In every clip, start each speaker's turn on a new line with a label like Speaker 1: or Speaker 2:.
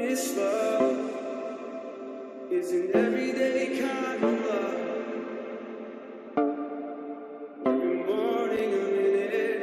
Speaker 1: This love is an everyday kind of love. Every morning I'm in it.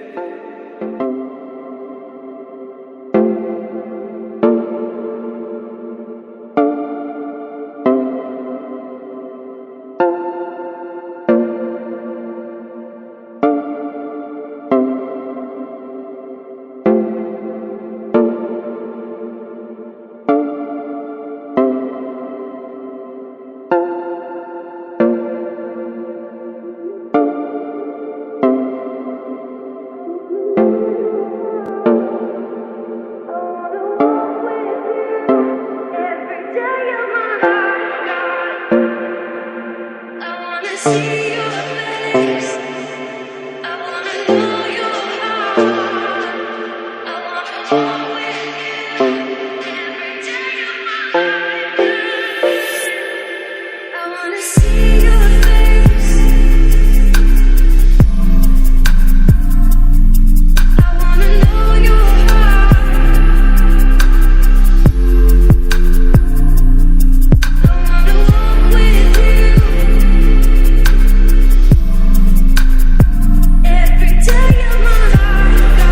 Speaker 1: See your face. I wanna know your heart. I wanna walk with you every day of my life. I wanna see your face. I wanna know your heart. I wanna walk with you every day of my life, God. I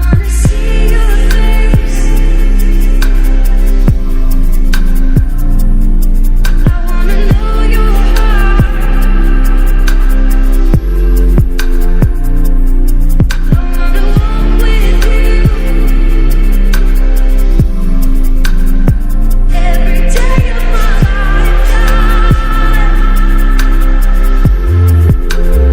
Speaker 1: wanna see your face. I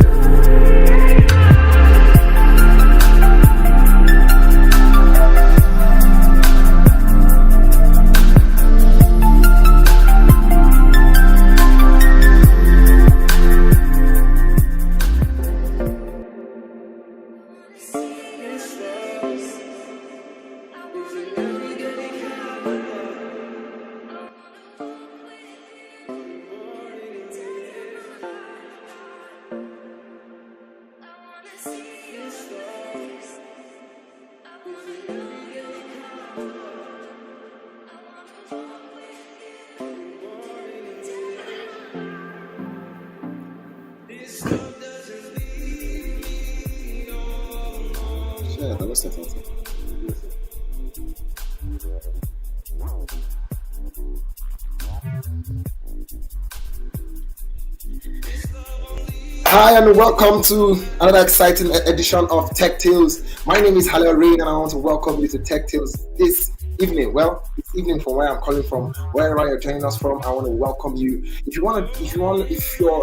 Speaker 1: wanna know your heart. I wanna walk with you every day of my life,
Speaker 2: Hi and welcome to another exciting edition of Tech Tales. My name is Hallel and I want to welcome you to Tech Tales this evening. Well, it's evening from where I'm calling from, wherever you're joining us from. I want to welcome you. If you're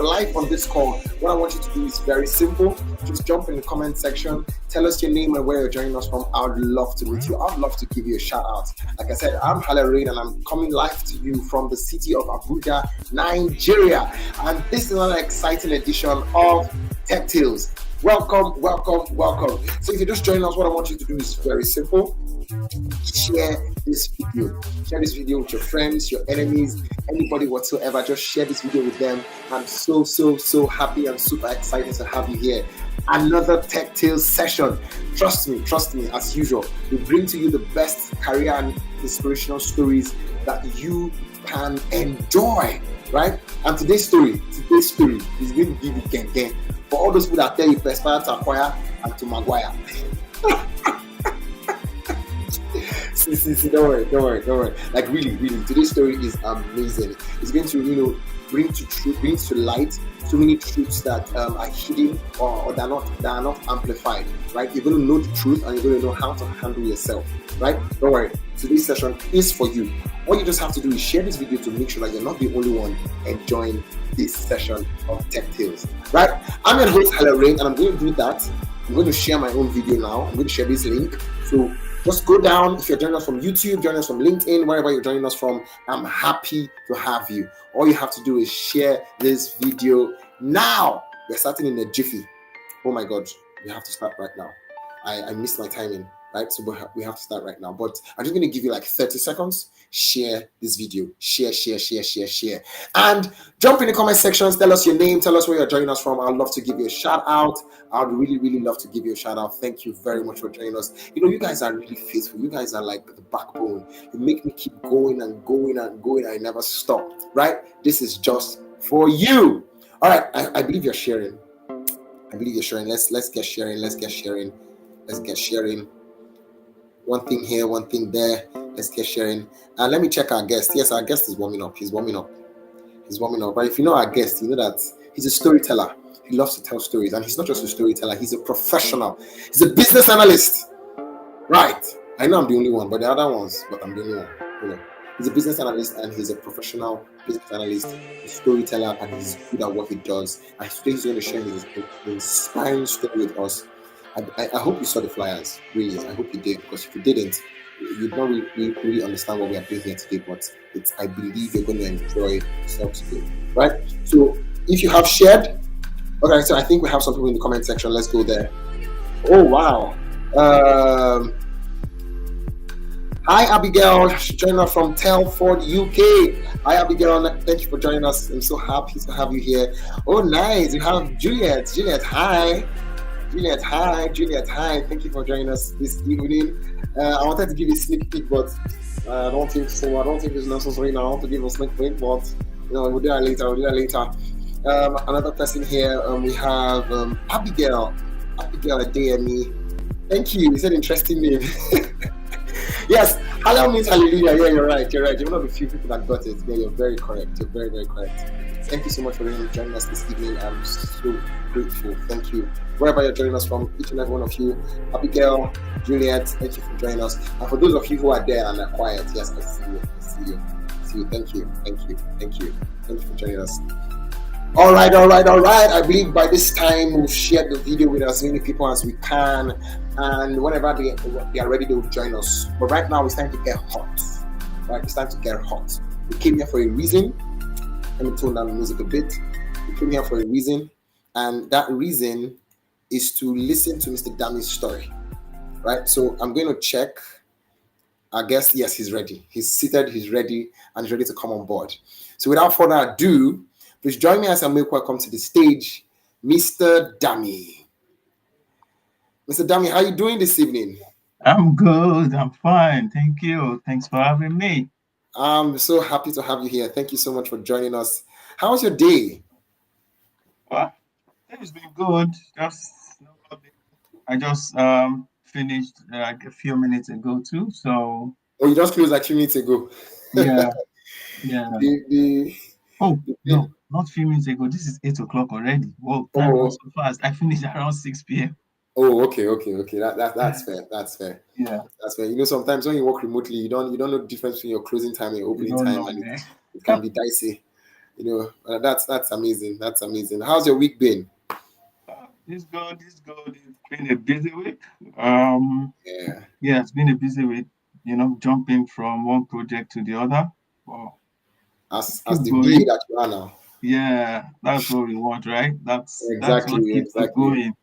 Speaker 2: live on this call, what I want you to do is very simple. Just jump in the comment section, tell us your name and where you're joining us from. I would love to meet you. I'd love to give you a shout out. Like I said, I'm Hallel and I'm coming live to you from the city of Abuja, Nigeria. And this is another exciting edition of Tech Tales. Welcome. So if you're just joining us, what I want you to do is very simple. Share this video with your friends, your enemies, anybody whatsoever. Just share this video with them. I'm so happy and super excited to have you here. Another Tech Tales session. Trust me, as usual, we bring to you the best career and inspirational stories that you can enjoy, right? And today's story is going to give you gang. For all those people that tell you to aspire to acquire and to maguire. See, don't worry. Like really, today's story is amazing. It's going to, bring to light so many truths that are hidden or that are not amplified, right? You're going to know the truth and you're going to know how to handle yourself, right? Don't worry. Today's session is for you. All you just have to do is share this video to make sure that you're not the only one enjoying this session of Tech Tales, right? I'm your host, Hallel, and I'm going to do that. I'm going to share my own video now. I'm going to share this link. So just go down. If you're joining us from YouTube, join us from LinkedIn, wherever you're joining us from, I'm happy to have you. All you have to do is share this video now. We're starting in a jiffy. Oh my God, we have to start right now. I missed my timing. right? So we have to start right now. But I'm just going to give you like 30 seconds. Share this video. Share. And jump in the comment sections. Tell us your name. Tell us where you're joining us from. I'd love to give you a shout out. I'd really love to give you a shout out. Thank you very much for joining us. You guys are really faithful. You guys are like the backbone. You make me keep going and going and going. I never stop, right? This is just for you. All right. I believe you're sharing. Let's get sharing. One thing here, one thing there. Let's get sharing. And let me check our guest. Yes, our guest is warming up. He's warming up. But if you know our guest, you know that he's a storyteller. He loves to tell stories. And he's not just a storyteller, he's a professional. He's a business analyst. Right. I know I'm the only one, but the other ones, but I'm the only one. He's a business analyst and he's a professional business analyst, a storyteller, and he's good at what he does. And today he's going to share his inspiring story with us. I hope you saw the flyers, really. I hope you did, because if you didn't, you don't really understand what we are doing here today. But I believe you're going to enjoy yourself today, right? So if you have shared, okay, so I think we have some people in the comment section. Let's go there. Oh wow. Hi Abigail, joining us from Telford, UK. Hi Abigail, thank you for joining us. I'm so happy to have you here. Oh nice, you have Juliet. Hi. Juliet, hi. Thank you for joining us this evening. I wanted to give you a sneak peek, but I don't think so. I don't think it's necessary now. I want to give a sneak peek, but we'll do that later. Another person here, we have Abigail Adeyemi. Thank you. You said interesting name. Yes, Hallel means hallelujah. Yeah, you're right. You're one of the few people that got it. Yeah, you're very correct. You're very correct. Thank you so much for joining us this evening. I'm so grateful. Thank you. Wherever you're joining us from, each and every one of you, Abigail, Juliet, thank you for joining us. And for those of you who are there and are quiet, yes, I see you. Thank you for joining us. All right. I believe by this time we've shared the video with as many people as we can, and whenever they are ready, they will join us. But right now it's time to get hot. Right, it's time to get hot. We came here for a reason. Let me tone down the music a bit. We came here for a reason, and that reason is to listen to Mr. Dami's story. Right, so I'm going to check. I guess yes, he's ready. He's seated. He's ready, and he's ready to come on board. So without further ado, please join me as I make welcome to the stage, Mr. Dami. Mr. Dami, how are you doing this evening?
Speaker 3: I'm good. I'm fine. Thank you. Thanks for having me.
Speaker 2: I'm so happy to have you here. Thank you so much for joining us. How was your day?
Speaker 3: Well, it's been good. I just finished like a few minutes ago too. So.
Speaker 2: Oh, you just closed like 2 minutes ago.
Speaker 3: Yeah.
Speaker 2: Oh
Speaker 3: no, not a few minutes ago. This is 8 o'clock already. Whoa, time goes so fast. I finished around 6 p.m.
Speaker 2: Oh, okay. That's fair.
Speaker 3: Yeah.
Speaker 2: That's fair. Sometimes when you work remotely, you don't know the difference between your closing time and your opening time, and it can be dicey. That's amazing. How's your week been?
Speaker 3: It's good. It's been a busy week. Yeah, it's been a busy week. Jumping from one project to the other. Wow.
Speaker 2: As the BA that you are now.
Speaker 3: Yeah, that's what we want, right? That's what keeps
Speaker 2: it
Speaker 3: going.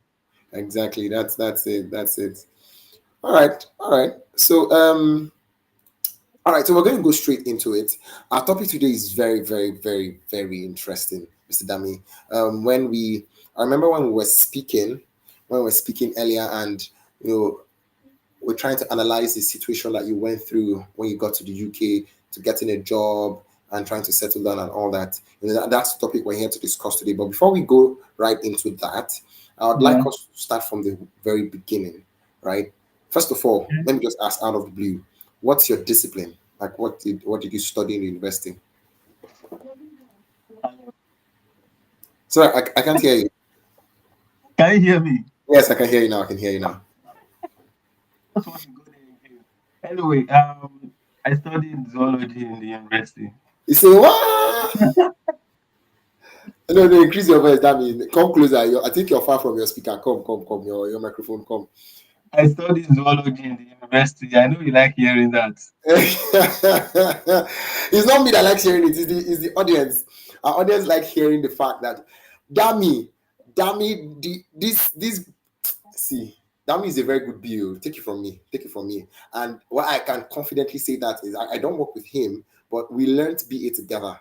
Speaker 2: Exactly. That's it. All right. So so we're going to go straight into it. Our topic today is very interesting, Mr. Dami. I remember when we were speaking earlier, and we're trying to analyze the situation that you went through when you got to the UK to getting a job and trying to settle down and all that. That's the topic we're here to discuss today. But before we go right into that, I would like us to start from the very beginning, right? First of all, let me just ask out of the blue, what's your discipline? Like, what did you study in university? Sorry, I can't hear you.
Speaker 3: Can you hear me?
Speaker 2: Yes, I can hear you now.
Speaker 3: Anyway, I studied zoology in the university.
Speaker 2: You say what? No, increase your voice. That means come closer. I think you're far from your speaker. Come. Your microphone. Come.
Speaker 3: I studied zoology in the university. I know you like hearing that.
Speaker 2: It's not me that likes hearing it. It's the audience. Our audience like hearing the fact that Dami, Dami is a very good BO. Take it from me. Take it from me. And what I can confidently say that is I don't work with him, but we learned BA together.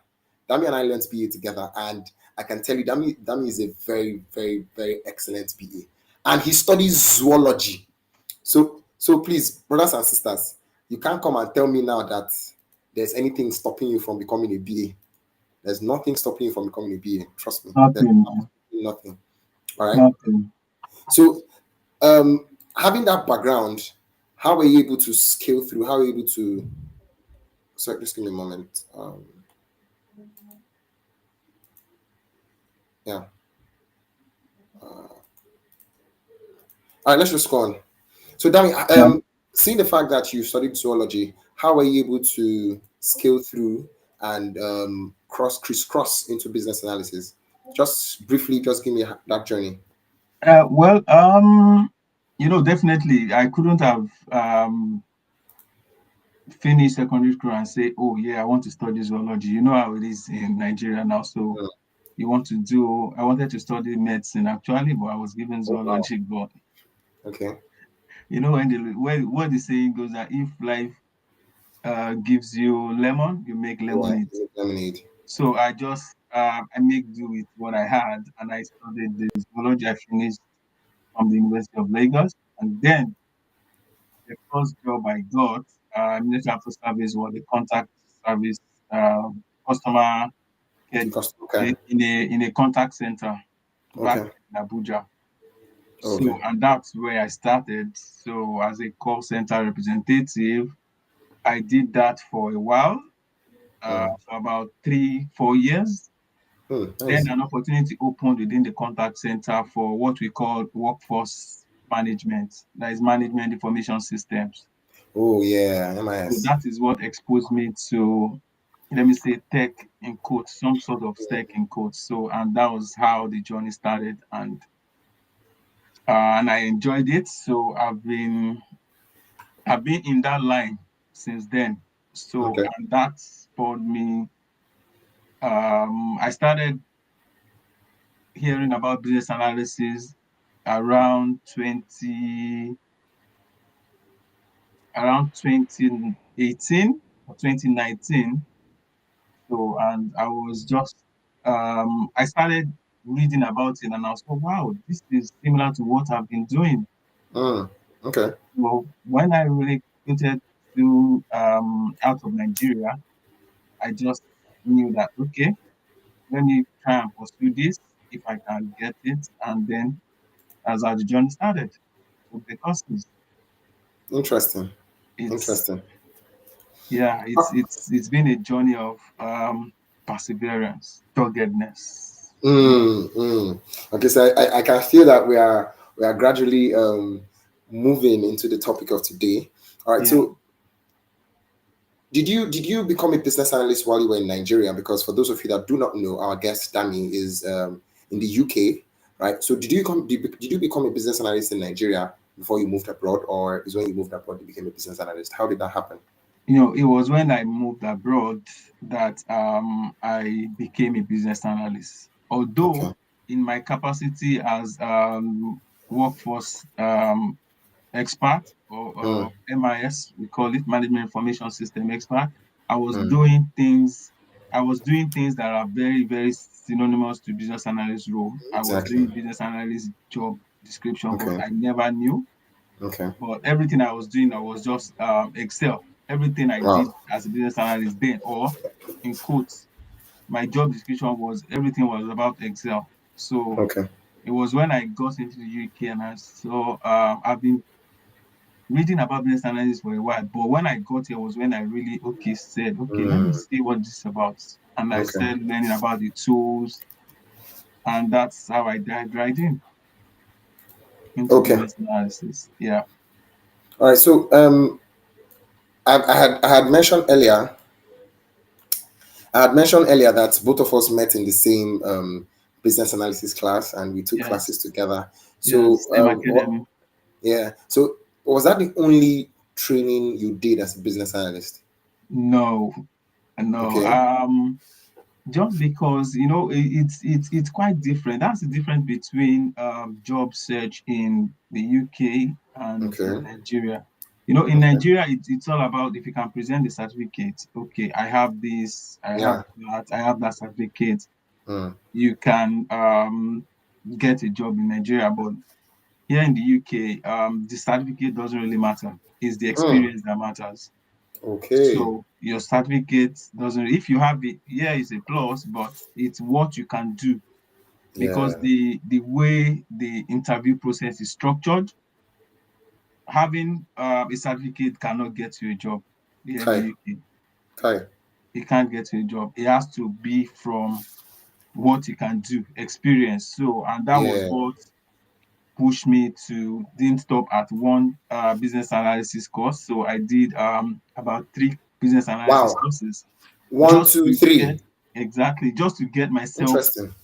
Speaker 2: Dami and I learned BA together, and I can tell you, Dami is a very, very, very excellent BA, and he studies zoology. So please, brothers and sisters, you can't come and tell me now that there's anything stopping you from becoming a BA. There's nothing stopping you from becoming a BA. Trust me. There's
Speaker 3: Nothing, man.
Speaker 2: absolutely nothing. All right.
Speaker 3: Nothing.
Speaker 2: So having that background, how were you able to scale through? How were you able to? Sorry, just give me a moment. Yeah. All right, let's just go on. So, Danny,
Speaker 3: Yeah.
Speaker 2: seeing the fact that you studied zoology, how were you able to scale through and crisscross into business analysis? Just briefly, just give me that journey.
Speaker 3: Well, definitely, I couldn't have finished secondary school and say, "Oh, yeah, I want to study zoology." You know how it is in Nigeria now. So
Speaker 2: Mm.
Speaker 3: I wanted to study medicine actually, but I was given
Speaker 2: Oh, wow.
Speaker 3: zoology. But
Speaker 2: Okay.
Speaker 3: what the saying goes that if life gives you lemon, you make
Speaker 2: Yeah,
Speaker 3: lemonade.
Speaker 2: lemonade.
Speaker 3: So I make do with what I had, and I studied the zoology. I finished from the University of Lagos, and then the first job I got, immediately after service, was the contact service, uh, customer care
Speaker 2: Because okay,
Speaker 3: in a contact center back
Speaker 2: okay,
Speaker 3: in Abuja. So,
Speaker 2: okay.
Speaker 3: and that's where I started. So, as a call center representative, I did that for a while,
Speaker 2: Mm.
Speaker 3: for about 3, 4 years. Then
Speaker 2: Nice.
Speaker 3: an opportunity opened within the contact center for what we call workforce management, that is management information systems.
Speaker 2: Oh yeah,
Speaker 3: So
Speaker 2: MIS.
Speaker 3: that is what exposed me to, let me say, tech in quotes, some sort of tech in quotes. So, and that was how the journey started, and I enjoyed it. So I've been in that line since then. So,
Speaker 2: Okay.
Speaker 3: and that spurred me. I started hearing about business analysis around 2018 or 2019. So, and I started reading about it, and I was like, wow, this is similar to what I've been doing.
Speaker 2: Mm. Okay.
Speaker 3: So when I relocated to out of Nigeria, I just knew that, okay, let me try and pursue this if I can get it. And then that's how the journey started. So because
Speaker 2: Interesting.
Speaker 3: it's
Speaker 2: Interesting.
Speaker 3: yeah, it's been a journey of perseverance, doggedness.
Speaker 2: Okay, so I can feel that we are gradually moving into the topic of today. All right.
Speaker 3: Yeah,
Speaker 2: So did you become a business analyst while you were in Nigeria? Because for those of you that do not know, our guest Dami is in the UK, right? So did you become a business analyst in Nigeria before you moved abroad, or is when you moved abroad you became a business analyst? How did that happen?
Speaker 3: it was when I moved abroad that I became a business analyst.
Speaker 2: Okay.
Speaker 3: Although in my capacity as workforce expert or
Speaker 2: Mm,
Speaker 3: MIS, we call it Management Information System expert. I was
Speaker 2: mm,
Speaker 3: doing things. I was doing things that are very, very synonymous to business analyst role. I was
Speaker 2: exactly.
Speaker 3: doing business analyst job description, but
Speaker 2: Okay.
Speaker 3: I never knew.
Speaker 2: Okay.
Speaker 3: But everything I was doing, I was just Excel. Everything I
Speaker 2: Wow.
Speaker 3: did as a business analyst then, or in quotes, my job description was everything was about Excel. So
Speaker 2: Okay.
Speaker 3: it was when I got into the UK and I saw I've been reading about business analysis for a while, but when I got here was when I really said, okay, let me
Speaker 2: Mm,
Speaker 3: see what this is about. And I
Speaker 2: okay.
Speaker 3: started learning about the tools, and that's how I dived right into
Speaker 2: Okay.
Speaker 3: business analysis. Yeah.
Speaker 2: All right. So I had mentioned earlier. I had mentioned earlier that both of us met in the same business analysis class, and we took classes
Speaker 3: Yes.
Speaker 2: together. So
Speaker 3: Yes. STEM Academy.
Speaker 2: yeah. So was that the only training you did as a business analyst?
Speaker 3: No, no.
Speaker 2: Okay.
Speaker 3: just because it's quite different. That's the difference between job search in the UK and in
Speaker 2: Okay.
Speaker 3: Nigeria. In
Speaker 2: Okay.
Speaker 3: Nigeria, it's all about if you can present the certificate. Okay, I have this, I have
Speaker 2: Yeah.
Speaker 3: that, I have that certificate.
Speaker 2: Mm.
Speaker 3: You can get a job in Nigeria, but here in the UK, the certificate doesn't really matter. It's the
Speaker 2: Mm.
Speaker 3: experience that matters.
Speaker 2: Okay.
Speaker 3: So your certificate doesn't, if you have it, yeah, it's a plus, but it's what you can do because
Speaker 2: Yeah.
Speaker 3: the way the interview process is structured, having a certificate cannot get you a job here in the
Speaker 2: Kai.
Speaker 3: UK.
Speaker 2: Kai.
Speaker 3: It can't get you a job. It has to be from what you can do, experience. So, and that was
Speaker 2: Yeah.
Speaker 3: what pushed me to didn't stop at one business analysis course. So I did about three business analysis
Speaker 2: Wow.
Speaker 3: courses
Speaker 2: One,
Speaker 3: just
Speaker 2: two,
Speaker 3: to get
Speaker 2: three.
Speaker 3: exactly just to get myself
Speaker 2: Interesting.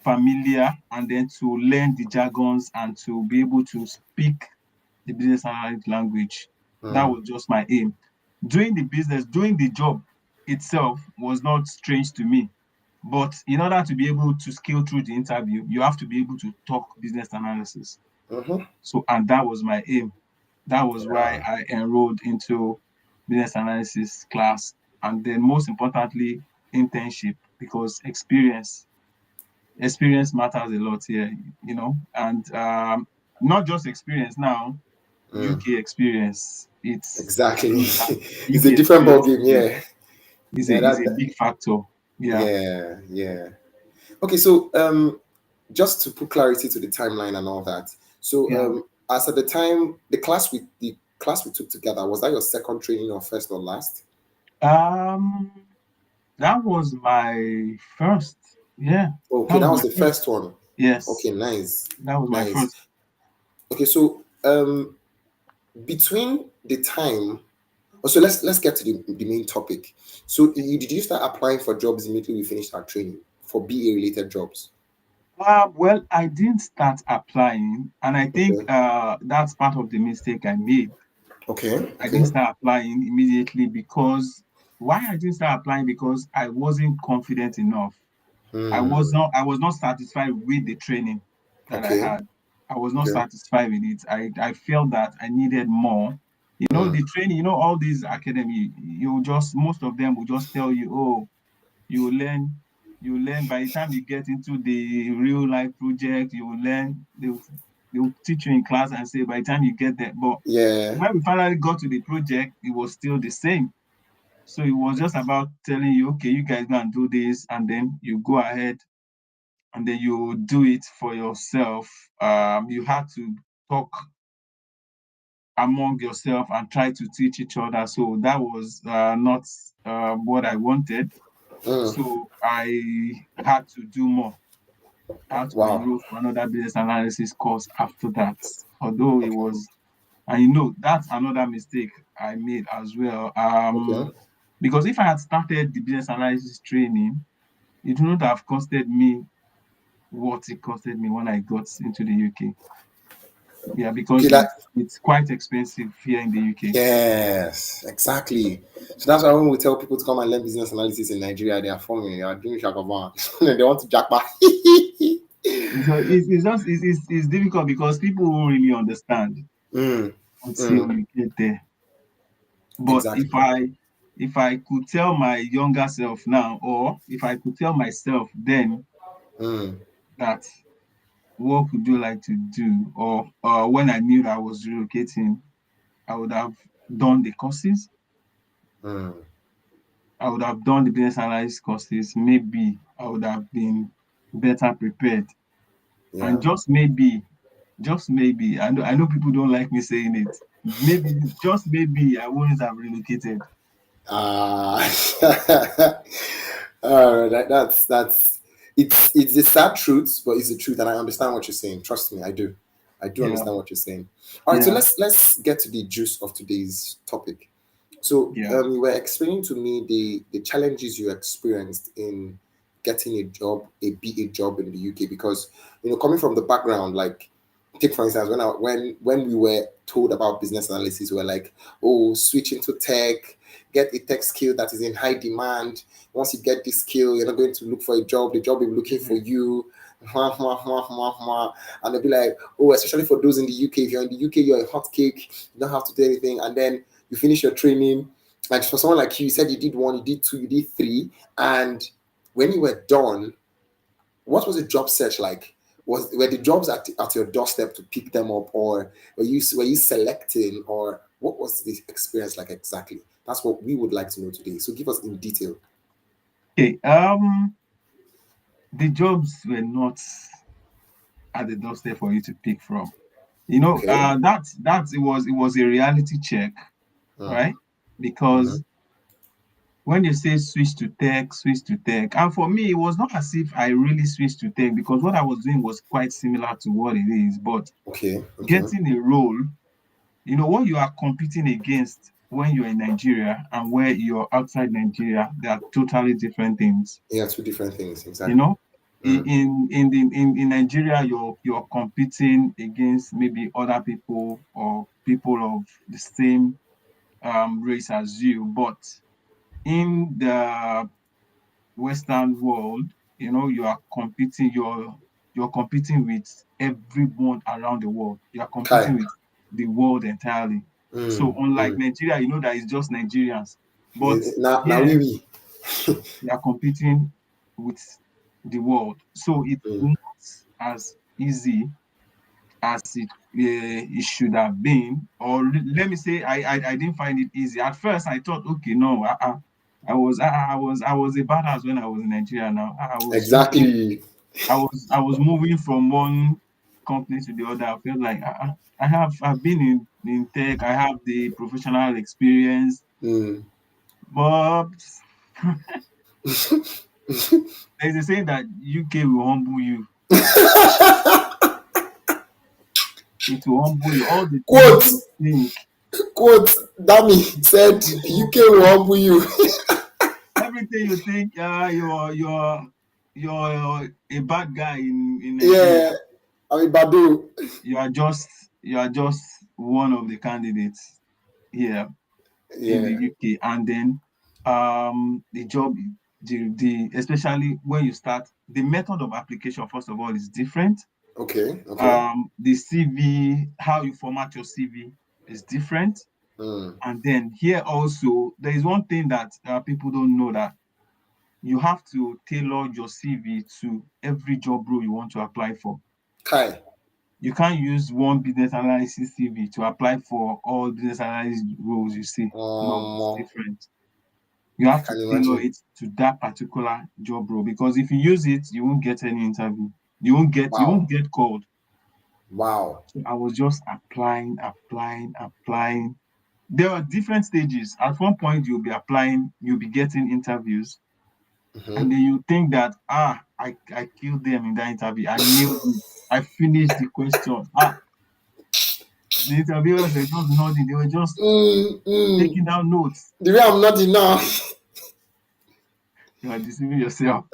Speaker 3: familiar and then to learn the jargons and to be able to speak the business analyst language. That
Speaker 2: Mm.
Speaker 3: was just my aim. Doing the job itself was not strange to me. But in order to be able to scale through the interview, you have to be able to talk business analysis.
Speaker 2: Mm-hmm.
Speaker 3: So, and that was my aim. That was why
Speaker 2: Yeah.
Speaker 3: I enrolled into business analysis class. And then, most importantly, internship because experience matters a lot here, and not just experience now,
Speaker 2: Mm.
Speaker 3: UK experience. It's
Speaker 2: Exactly.
Speaker 3: that
Speaker 2: It's a
Speaker 3: UK
Speaker 2: different ball
Speaker 3: experience
Speaker 2: game. Yeah. Yeah.
Speaker 3: is a big factor. Yeah.
Speaker 2: Yeah. Yeah. Okay. So, just to put clarity to the timeline and all that. So,
Speaker 3: Yeah.
Speaker 2: as at the time, the class we took together, was that your second training or first or last?
Speaker 3: Um, that was my first. Yeah, that
Speaker 2: Okay, that
Speaker 3: was
Speaker 2: was
Speaker 3: my
Speaker 2: the
Speaker 3: first.
Speaker 2: first one.
Speaker 3: Yes,
Speaker 2: Okay, nice,
Speaker 3: that was my
Speaker 2: nice.
Speaker 3: first.
Speaker 2: Okay, so between the time, so let's get to the main topic. So did you start applying for jobs immediately we finished our training for BA related jobs?
Speaker 3: Well, I didn't start applying, and I think
Speaker 2: Okay,
Speaker 3: that's part of the mistake I made.
Speaker 2: okay,
Speaker 3: I didn't
Speaker 2: okay.
Speaker 3: start applying immediately because why I didn't start applying because I wasn't confident enough.
Speaker 2: Hmm.
Speaker 3: I was not satisfied with the training that I
Speaker 2: Okay,
Speaker 3: had. I was not
Speaker 2: okay.
Speaker 3: satisfied with it. I felt that I needed more.
Speaker 2: Hmm.
Speaker 3: The training, all these academy, you just most of them will just tell you, oh, you learn, you learn by the time you get into the real life project, you will learn, they'll teach you in class and say by the time you get there. But
Speaker 2: Yeah,
Speaker 3: when we finally got to the project, it was still the same. So it was just about telling you, okay, you guys go and do this, and then you go ahead and then you do it for yourself. You had to talk among yourself and try to teach each other. So that was not what I wanted.
Speaker 2: hmm.
Speaker 3: So I had to do more. I had to
Speaker 2: Wow.
Speaker 3: enroll for another business analysis course after that. Although it
Speaker 2: Okay,
Speaker 3: was, and that's another mistake I made as well.
Speaker 2: okay.
Speaker 3: Because if I had started the business analysis training, it would not have costed me what it costed me when I got into the UK. Yeah,
Speaker 2: Okay,
Speaker 3: because
Speaker 2: that
Speaker 3: it's quite expensive here in the UK.
Speaker 2: yes, exactly. So that's why when we tell people to come and learn business analysis in Nigeria, they are forming, they are doing shakaban. They want to jackpot.
Speaker 3: So it's difficult because people won't really understand
Speaker 2: Mm,
Speaker 3: until
Speaker 2: mm,
Speaker 3: you get there. But
Speaker 2: exactly.
Speaker 3: if I could tell my younger self now, or if I could tell myself then
Speaker 2: Mm,
Speaker 3: that what would you like to do, or when I knew that I was relocating, I would have done the courses.
Speaker 2: mm,
Speaker 3: I would have done the business analysis courses. Maybe I would have been better prepared. And
Speaker 2: yeah.
Speaker 3: just maybe, I know people don't like me saying it. Maybe, just maybe, I wouldn't have relocated.
Speaker 2: Uh, that's it's a sad truth, but it's the truth, and I understand what you're saying. Trust me, I do. I do
Speaker 3: Yeah,
Speaker 2: understand what you're saying. All right, so
Speaker 3: yeah,
Speaker 2: let's get to the juice of today's topic. So
Speaker 3: yeah.
Speaker 2: you were explaining to me the challenges you experienced in getting a job, a BA job in the UK, because coming from the background, like take for instance when we were told about business analysis were like, oh, switch into tech, get a tech skill that is in high demand. Once you get this skill, you're not going to look for a job, the job will be looking for you. And they'll be like, oh, especially for those in the UK, if you're in the UK, you're a hot cake, you don't have to do anything. And then you finish your training. And for someone like you said you did one, you did two, you did three. And when you were done, what was the job search like? Were the jobs at your doorstep to pick them up, or were you selecting, or what was the experience like exactly? That's what we would like to know today. So give us in detail.
Speaker 3: Okay. The jobs were not at the doorstep for you to pick from.
Speaker 2: Okay.
Speaker 3: It was a reality check,
Speaker 2: Mm,
Speaker 3: right?
Speaker 2: mhm.
Speaker 3: Because when you say switch to tech, and for me, it was not as if I really switched to tech because what I was doing was quite similar to what it is. But
Speaker 2: Okay. Okay.
Speaker 3: getting a role, what you are competing against when you're in Nigeria and where you're outside Nigeria, they are totally different things.
Speaker 2: Yeah, two different things
Speaker 3: You
Speaker 2: exactly.
Speaker 3: know,
Speaker 2: Mm,
Speaker 3: in Nigeria, you're competing against maybe other people or people of the same race as you, but in the Western world, you're competing with everyone around the world. You are
Speaker 2: Kai.
Speaker 3: competing with the world entirely. So unlike
Speaker 2: Mm.
Speaker 3: Nigeria, that it's just Nigerians, but
Speaker 2: Now
Speaker 3: here
Speaker 2: we.
Speaker 3: you are competing with the world. So it's
Speaker 2: Mm.
Speaker 3: not as easy as it should have been, or let me say, I didn't find it easy. At first, I thought, okay, no, I was a badass when I was in Nigeria. Now I was switching,
Speaker 2: Exactly.
Speaker 3: I was moving from one company to the other. I felt like I've been in tech. I have the professional experience,
Speaker 2: Mm.
Speaker 3: but there's a saying that UK will humble you. It will humble you. All the things
Speaker 2: Quote,
Speaker 3: you think,
Speaker 2: quote, Dami said,
Speaker 3: it will
Speaker 2: UK will humble you.
Speaker 3: everything you think, you're a bad guy in
Speaker 2: Yeah,
Speaker 3: Nigeria.
Speaker 2: I mean, Badu.
Speaker 3: You are just one of the candidates here in the
Speaker 2: Yeah,
Speaker 3: UK, and then the job, the especially when you start, the method of application first of all is different.
Speaker 2: okay, okay.
Speaker 3: The CV, how you format your CV is different,
Speaker 2: Mm.
Speaker 3: and then here also there is one thing that people don't know, that you have to tailor your CV to every job role you want to apply for.
Speaker 2: Kai,
Speaker 3: You can't use one business analysis CV to apply for all business analysis roles you see. No, it's
Speaker 2: um,
Speaker 3: different. You
Speaker 2: I
Speaker 3: have to
Speaker 2: can
Speaker 3: tailor
Speaker 2: imagine.
Speaker 3: it to that particular job role, because if you use it, you won't get any interview. You won't get called.
Speaker 2: Wow.
Speaker 3: So I was just applying, applying, applying. There are different stages. At one point, you'll be applying, you'll be getting interviews, and
Speaker 2: Mm-hmm.
Speaker 3: then you think that I killed them in that interview. I nailed it. I finished the question. The interviewers were just nodding. They were just
Speaker 2: Mm.
Speaker 3: taking down notes.
Speaker 2: The way I'm not enough.
Speaker 3: You are deceiving yourself.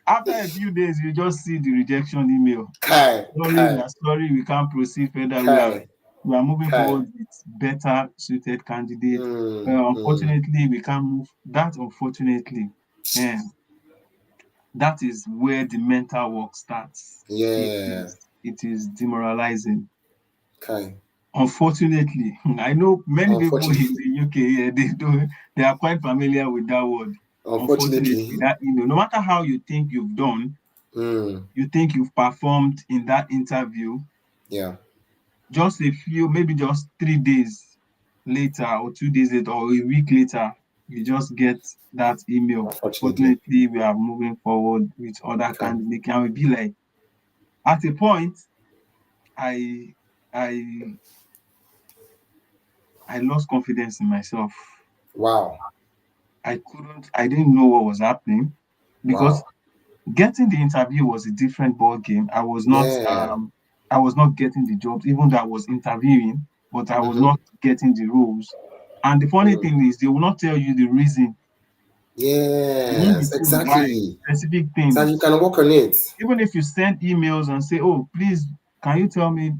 Speaker 3: After a few days, you just see the rejection email.
Speaker 2: Kai,
Speaker 3: Sorry, we
Speaker 2: Kai,
Speaker 3: are sorry, we can't proceed further. We are
Speaker 2: Kai,
Speaker 3: we are moving
Speaker 2: Kai.
Speaker 3: forward with better suited candidates.
Speaker 2: Mm.
Speaker 3: Unfortunately, we can't move. That unfortunately, and that is where the mental work starts. It
Speaker 2: Yeah,
Speaker 3: is it is demoralizing.
Speaker 2: Kai.
Speaker 3: Unfortunately, I know many people in
Speaker 2: Unfortunately,
Speaker 3: the UK, they are quite familiar with that word. Unfortunately,
Speaker 2: unfortunately.
Speaker 3: that no matter how you think you've done,
Speaker 2: Mm.
Speaker 3: you think you've performed in that interview,
Speaker 2: Yeah,
Speaker 3: just a few, maybe just 3 days later, or 2 days later, or a week later, you just get that email.
Speaker 2: unfortunately.
Speaker 3: Fortunately, we are moving forward with other
Speaker 2: Kai.
Speaker 3: candidates. Can we be like, at a point, I I I lost confidence in myself.
Speaker 2: Wow.
Speaker 3: I didn't know what was happening, because
Speaker 2: Wow.
Speaker 3: getting the interview was a different ball game.
Speaker 2: Yeah.
Speaker 3: I was not getting the jobs, even though I was interviewing, but I was
Speaker 2: Mm-hmm.
Speaker 3: not getting the roles. And the funny
Speaker 2: Mm.
Speaker 3: thing is, they will not tell you the reason. You won't be
Speaker 2: Yes,
Speaker 3: told why
Speaker 2: exactly.
Speaker 3: specific
Speaker 2: So you
Speaker 3: things.
Speaker 2: can work on it.
Speaker 3: Even if you send emails and say, "Oh, please, can you tell me?"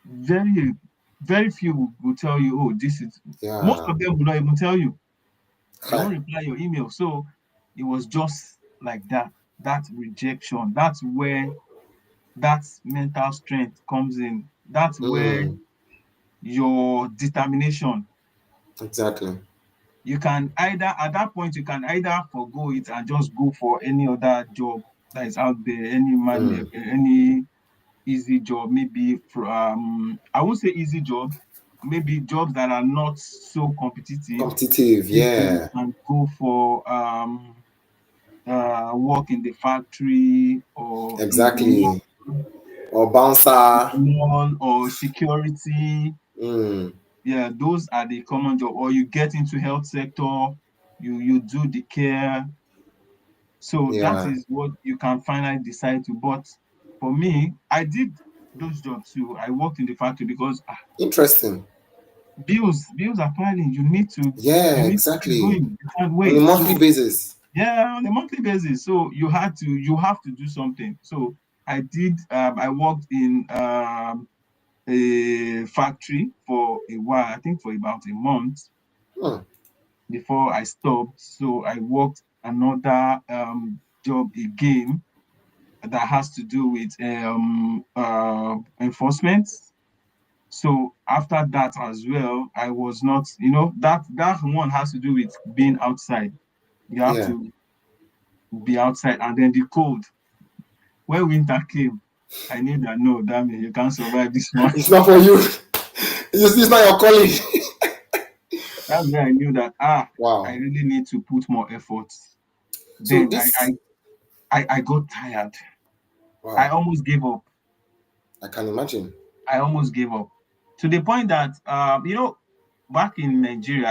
Speaker 3: very, very few will tell you, oh, this is, most
Speaker 2: Yeah.
Speaker 3: of them will not even tell you. They
Speaker 2: Hi.
Speaker 3: won't reply your email. So it was just like that, that rejection. That's where that mental strength comes in. That's where
Speaker 2: Mm,
Speaker 3: your determination,
Speaker 2: exactly.
Speaker 3: you can either, at that point, you can either forgo it and just go for any other job that is out there, any man,
Speaker 2: Mm,
Speaker 3: any easy job, maybe from, I won't say easy job, maybe jobs that are not so competitive.
Speaker 2: competitive.
Speaker 3: Maybe you
Speaker 2: Yeah.
Speaker 3: can go for work in the factory or in the
Speaker 2: Exactly. Or bouncer.
Speaker 3: mall or security.
Speaker 2: Mm,
Speaker 3: Yeah, those are the common job. Or you get into health sector, you do the care. So that
Speaker 2: yeah.
Speaker 3: is what you can finally decide to. But for me, I did those jobs too. I worked in the factory because
Speaker 2: Interesting.
Speaker 3: bills are piling.
Speaker 2: Yeah,
Speaker 3: You need to keep
Speaker 2: exactly.
Speaker 3: going. You can't
Speaker 2: On a
Speaker 3: wait.
Speaker 2: monthly
Speaker 3: So
Speaker 2: basis.
Speaker 3: yeah, on a monthly basis. So you have to do something. So I worked in a factory for a while, I think for about a month
Speaker 2: Hmm.
Speaker 3: before I stopped. So I worked another job again that has to do with enforcement. So after that as well, I was not, that one has to do with being outside. You have
Speaker 2: Yeah.
Speaker 3: to be outside, and then the cold. When winter came, I knew that no, damn it, you can't survive this one.
Speaker 2: It's not for you. It's not your calling.
Speaker 3: That's where I knew that I
Speaker 2: Wow.
Speaker 3: really need to put more effort.
Speaker 2: So
Speaker 3: Then
Speaker 2: this,
Speaker 3: I got tired. I
Speaker 2: wow,
Speaker 3: almost gave up.
Speaker 2: I can imagine.
Speaker 3: I almost gave up to the point that back in Nigeria,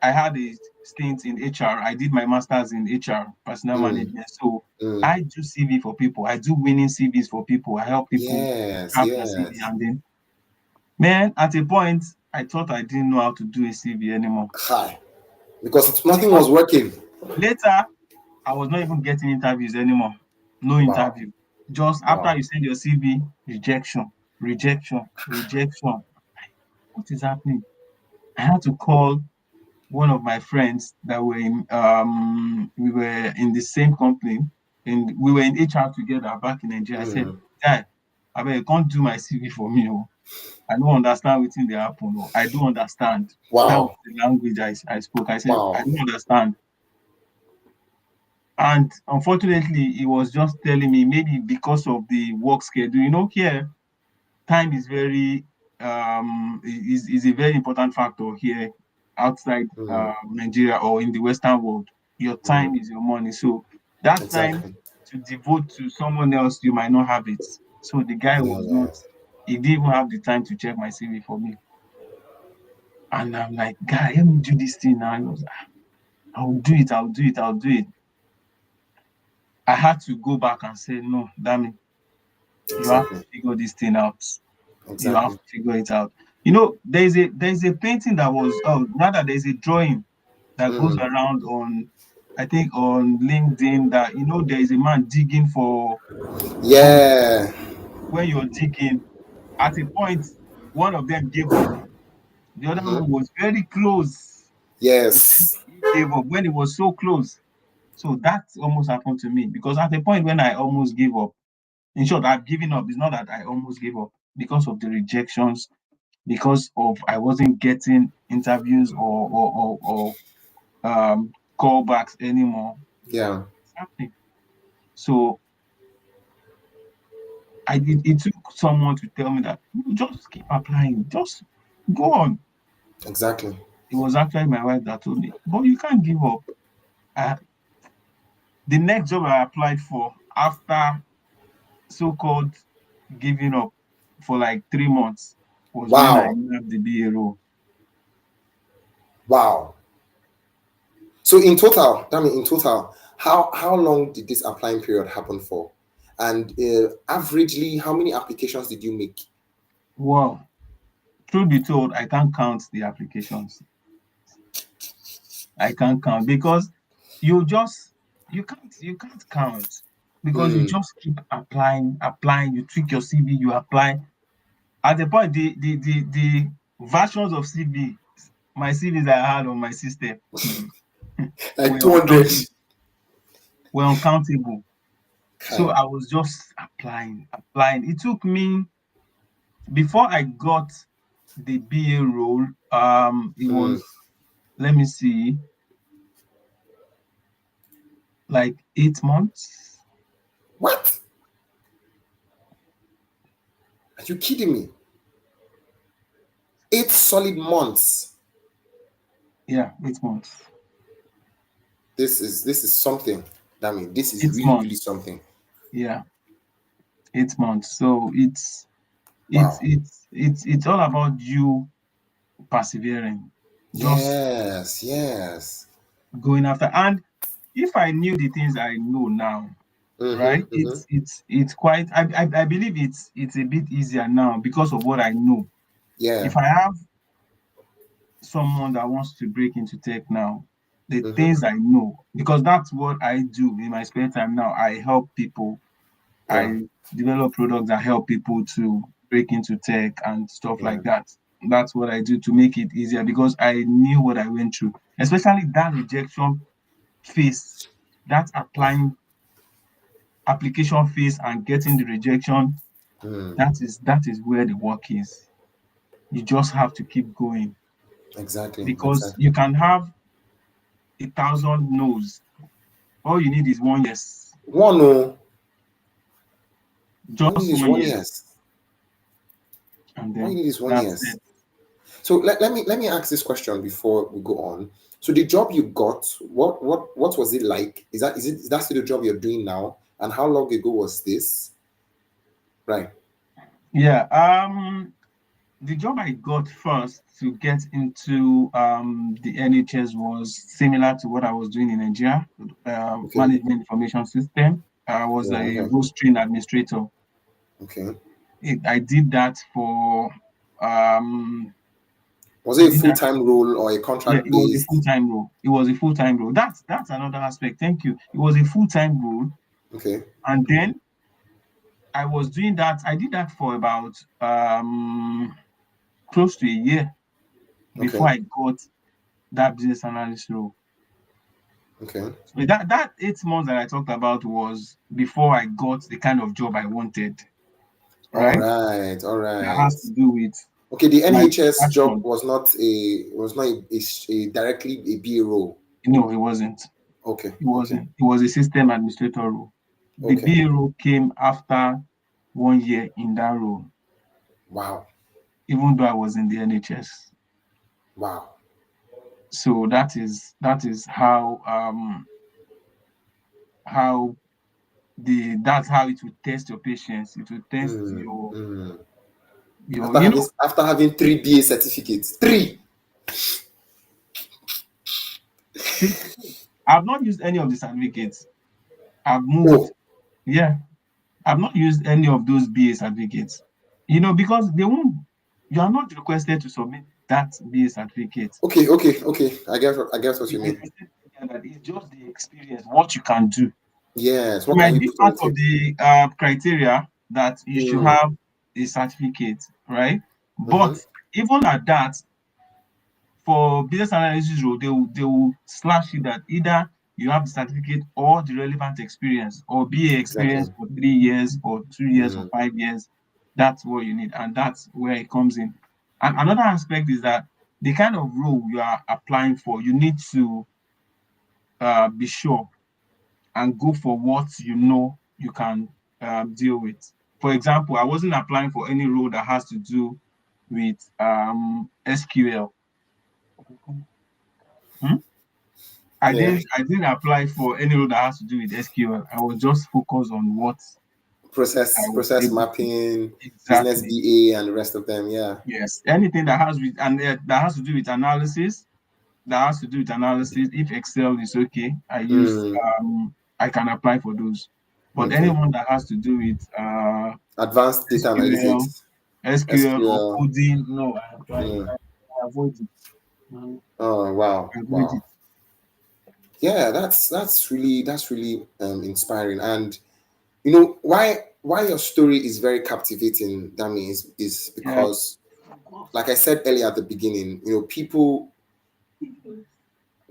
Speaker 3: I had a stint in HR. I did my masters in HR, personnel
Speaker 2: Mm,
Speaker 3: management. So
Speaker 2: mm.
Speaker 3: I do CV for people. I do winning CVs for people. I help people
Speaker 2: Yes,
Speaker 3: craft their CV.
Speaker 2: yes.
Speaker 3: And then, man, at a point, I thought I didn't know how to do a CV anymore.
Speaker 2: Hi. Because
Speaker 3: To the
Speaker 2: nothing
Speaker 3: point
Speaker 2: was working.
Speaker 3: later, I was not even getting interviews anymore. No
Speaker 2: Wow,
Speaker 3: interview. Just after
Speaker 2: wow.
Speaker 3: you send your CV, rejection, rejection, rejection. What is happening? I had to call one of my friends that were in we were in the same company, and we were in HR together back in Nigeria. I said,
Speaker 2: Mm,
Speaker 3: guy, I mean, you can't do my CV for me. Oh. I don't understand what they happen. Oh. I don't understand. That was
Speaker 2: wow,
Speaker 3: the language I spoke. I said, I
Speaker 2: wow.
Speaker 3: don't understand. And unfortunately, he was just telling me maybe because of the work schedule. Here time is very is a very important factor here outside
Speaker 2: Mm,
Speaker 3: Nigeria or in the Western world. Your
Speaker 2: mm.
Speaker 3: time is your money. So that time
Speaker 2: Exactly.
Speaker 3: to devote to someone else, you might not have it. So the guy was not.
Speaker 2: Yeah.
Speaker 3: He didn't even have the time to check my CV for me. And I'm like, guy, let me do this thing now. He was, I'll do it. I'll do it. I'll do it. I had to go back and say, no, damn it, you have to
Speaker 2: Exactly.
Speaker 3: figure this thing out. You have
Speaker 2: Exactly.
Speaker 3: to figure it out. There's a painting that was rather there's a drawing that goes
Speaker 2: Mm.
Speaker 3: around on, I think on LinkedIn, that there is a man digging for gold.
Speaker 2: Yeah.
Speaker 3: When you're digging, at a point, one of them gave up. The other
Speaker 2: Hmm.
Speaker 3: one was very close.
Speaker 2: Yes.
Speaker 3: He gave up when it was so close. So that almost happened to me because at the point when I almost gave up, in short, I've given up. It's not that I almost gave up because of the rejections, because of I wasn't getting interviews or callbacks anymore.
Speaker 2: Yeah.
Speaker 3: It's happening. So it took someone to tell me that "You just keep applying, just go on."
Speaker 2: Exactly.
Speaker 3: It was actually my wife that told me, but you can't give up. Uh, the next job I applied for after so-called giving up for like 3 months was when I
Speaker 2: Wow.
Speaker 3: left the BA role.
Speaker 2: Wow. So in total, I mean, in total, how long did this applying period happen for? And averagely, how many applications did you make?
Speaker 3: Wow. Truth be told, I can't count the applications. I can't count because you just you can't count because you
Speaker 2: Mm,
Speaker 3: just keep applying, applying. You tweak your CV, you apply. At the point, the versions of CV, my CVs I had on my system
Speaker 2: Like
Speaker 3: were
Speaker 2: 200.
Speaker 3: uncountable. Were uncountable. So
Speaker 2: Kai.
Speaker 3: I was just applying, applying. It took me before I got the BA role. It
Speaker 2: Mm.
Speaker 3: was, let me see, like 8 months.
Speaker 2: What? Are you kidding me? 8 solid months.
Speaker 3: Yeah, 8 months.
Speaker 2: This is something. I mean, this is
Speaker 3: Eight
Speaker 2: really, really
Speaker 3: months.
Speaker 2: something.
Speaker 3: Yeah, 8 months. So
Speaker 2: Wow.
Speaker 3: it's all about you persevering, just
Speaker 2: Yes, yes.
Speaker 3: going after. And if I knew the things I know now, right,
Speaker 2: Mm-hmm, mm-hmm.
Speaker 3: it's quite. I believe it's a bit easier now because of what I know.
Speaker 2: Yeah.
Speaker 3: If I have someone that wants to break into tech now, the
Speaker 2: Mm-hmm.
Speaker 3: things I know, because that's what I do in my spare time now. I help people.
Speaker 2: Yeah.
Speaker 3: I develop products that help people to break into tech and stuff
Speaker 2: Yeah.
Speaker 3: like that. That's what I do to make it easier because I knew what I went through, especially that rejection phase, that applying application phase and getting the rejection.
Speaker 2: Mm.
Speaker 3: That is where the work is. You just have to keep going
Speaker 2: Exactly.
Speaker 3: because
Speaker 2: Exactly.
Speaker 3: you can have 1,000 no's. All you need is one yes,
Speaker 2: One oh, all you
Speaker 3: just
Speaker 2: need is
Speaker 3: one
Speaker 2: one
Speaker 3: yes,
Speaker 2: yes.
Speaker 3: and
Speaker 2: All you
Speaker 3: then
Speaker 2: need is one
Speaker 3: that's
Speaker 2: yes.
Speaker 3: it.
Speaker 2: So let me ask this question before we go on. So the job you got, what was it like? Is that still the job you're doing now? And how long ago was this? Right.
Speaker 3: Yeah. The job I got first to get into the NHS was similar to what I was doing in Nigeria,
Speaker 2: Okay.
Speaker 3: management information system. I was
Speaker 2: Yeah.
Speaker 3: a
Speaker 2: Okay.
Speaker 3: rostering administrator.
Speaker 2: Okay.
Speaker 3: I did that for
Speaker 2: Was
Speaker 3: I
Speaker 2: it a
Speaker 3: did
Speaker 2: full
Speaker 3: that.
Speaker 2: time role or a
Speaker 3: Yeah,
Speaker 2: contract
Speaker 3: it was a
Speaker 2: based?
Speaker 3: full-time role. It was a full-time role. That's another aspect. Thank you. It was a full-time role,
Speaker 2: Okay.
Speaker 3: and then I was doing that. I did that for about close to a year before
Speaker 2: Okay.
Speaker 3: I got that business analyst role.
Speaker 2: Okay.
Speaker 3: So that 8 months that I talked about was before I got the kind of job I wanted,
Speaker 2: All
Speaker 3: right?
Speaker 2: right. All
Speaker 3: That
Speaker 2: right.
Speaker 3: has to do with
Speaker 2: Okay. The
Speaker 3: my
Speaker 2: NHS job
Speaker 3: passion.
Speaker 2: was not a directly a BA role.
Speaker 3: No, it wasn't.
Speaker 2: Okay.
Speaker 3: It
Speaker 2: Okay.
Speaker 3: wasn't. It was a system administrator role. The
Speaker 2: Okay.
Speaker 3: BA role came after 1 year in that role,
Speaker 2: Wow.
Speaker 3: even though I was in the NHS.
Speaker 2: Wow.
Speaker 3: So that is how that's how it will test your patience. It will test
Speaker 2: Mm,
Speaker 3: your
Speaker 2: mm.
Speaker 3: your
Speaker 2: After
Speaker 3: you
Speaker 2: having
Speaker 3: know
Speaker 2: after having three BA certificates, three.
Speaker 3: see, I've not used any of the certificates. I've moved.
Speaker 2: Oh,
Speaker 3: Yeah, I've not used any of those BA certificates. Because they won't. You are not requested to submit that BA certificate.
Speaker 2: okay, okay, okay. I guess what
Speaker 3: The
Speaker 2: you mean.
Speaker 3: necessity that is just the experience, what you can do.
Speaker 2: Yes.
Speaker 3: It
Speaker 2: What can
Speaker 3: might
Speaker 2: you
Speaker 3: be
Speaker 2: put on
Speaker 3: part
Speaker 2: the
Speaker 3: of
Speaker 2: table?
Speaker 3: the criteria that you should
Speaker 2: Mm,
Speaker 3: have a certificate, right?
Speaker 2: mm-hmm.
Speaker 3: But even at that, for business analysis role, they will slash it that either you have the certificate or the relevant experience, or be a experience
Speaker 2: Exactly.
Speaker 3: for 3 years or 2 years or
Speaker 2: Mm,
Speaker 3: 5 years. That's what you need, and that's where it comes in. And another aspect is that the kind of role you are applying for, you need to be sure and go for what you know you can deal with. For example, I wasn't applying for any role that has to do with SQL. Hmm? I
Speaker 2: yeah.
Speaker 3: didn't I didn't apply for any role that has to do with SQL. I was just focused on what I was
Speaker 2: Process
Speaker 3: able to.
Speaker 2: mapping, business
Speaker 3: Exactly.
Speaker 2: BA, and the rest of them. Yeah.
Speaker 3: Yes. Anything that has with and that has to do with analysis, if Excel is okay,
Speaker 2: Mm,
Speaker 3: I can apply for those. But
Speaker 2: okay.
Speaker 3: anyone that has to do with
Speaker 2: Advanced data
Speaker 3: SQL,
Speaker 2: analytics.
Speaker 3: SQL or
Speaker 2: SQL.
Speaker 3: coding, no,
Speaker 2: Mm.
Speaker 3: I avoid it.
Speaker 2: Oh wow,
Speaker 3: I avoid
Speaker 2: wow.
Speaker 3: it.
Speaker 2: Yeah, that's really inspiring. And you know why? why your story is very captivating, Dami, is
Speaker 3: Yeah.
Speaker 2: because, like I said earlier at the beginning, people,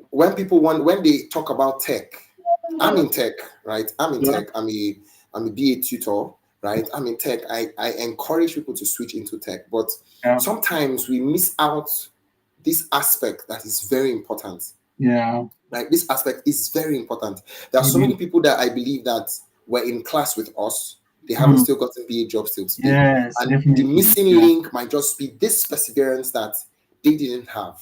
Speaker 2: when they talk about tech, I'm in tech, right? I'm in
Speaker 3: Yeah.
Speaker 2: tech. I'm a BA tutor, right? I'm in tech. I encourage people to switch into tech, but
Speaker 3: Yeah.
Speaker 2: sometimes we miss out this aspect that is very important.
Speaker 3: Yeah.
Speaker 2: Like, this aspect is very important. There are so
Speaker 3: Really.
Speaker 2: many people that I believe that were in class with us. They haven't
Speaker 3: Mm.
Speaker 2: still gotten BA jobs till today.
Speaker 3: Yes,
Speaker 2: And the
Speaker 3: definitely.
Speaker 2: missing
Speaker 3: Yeah.
Speaker 2: link might just be this perseverance that they didn't have.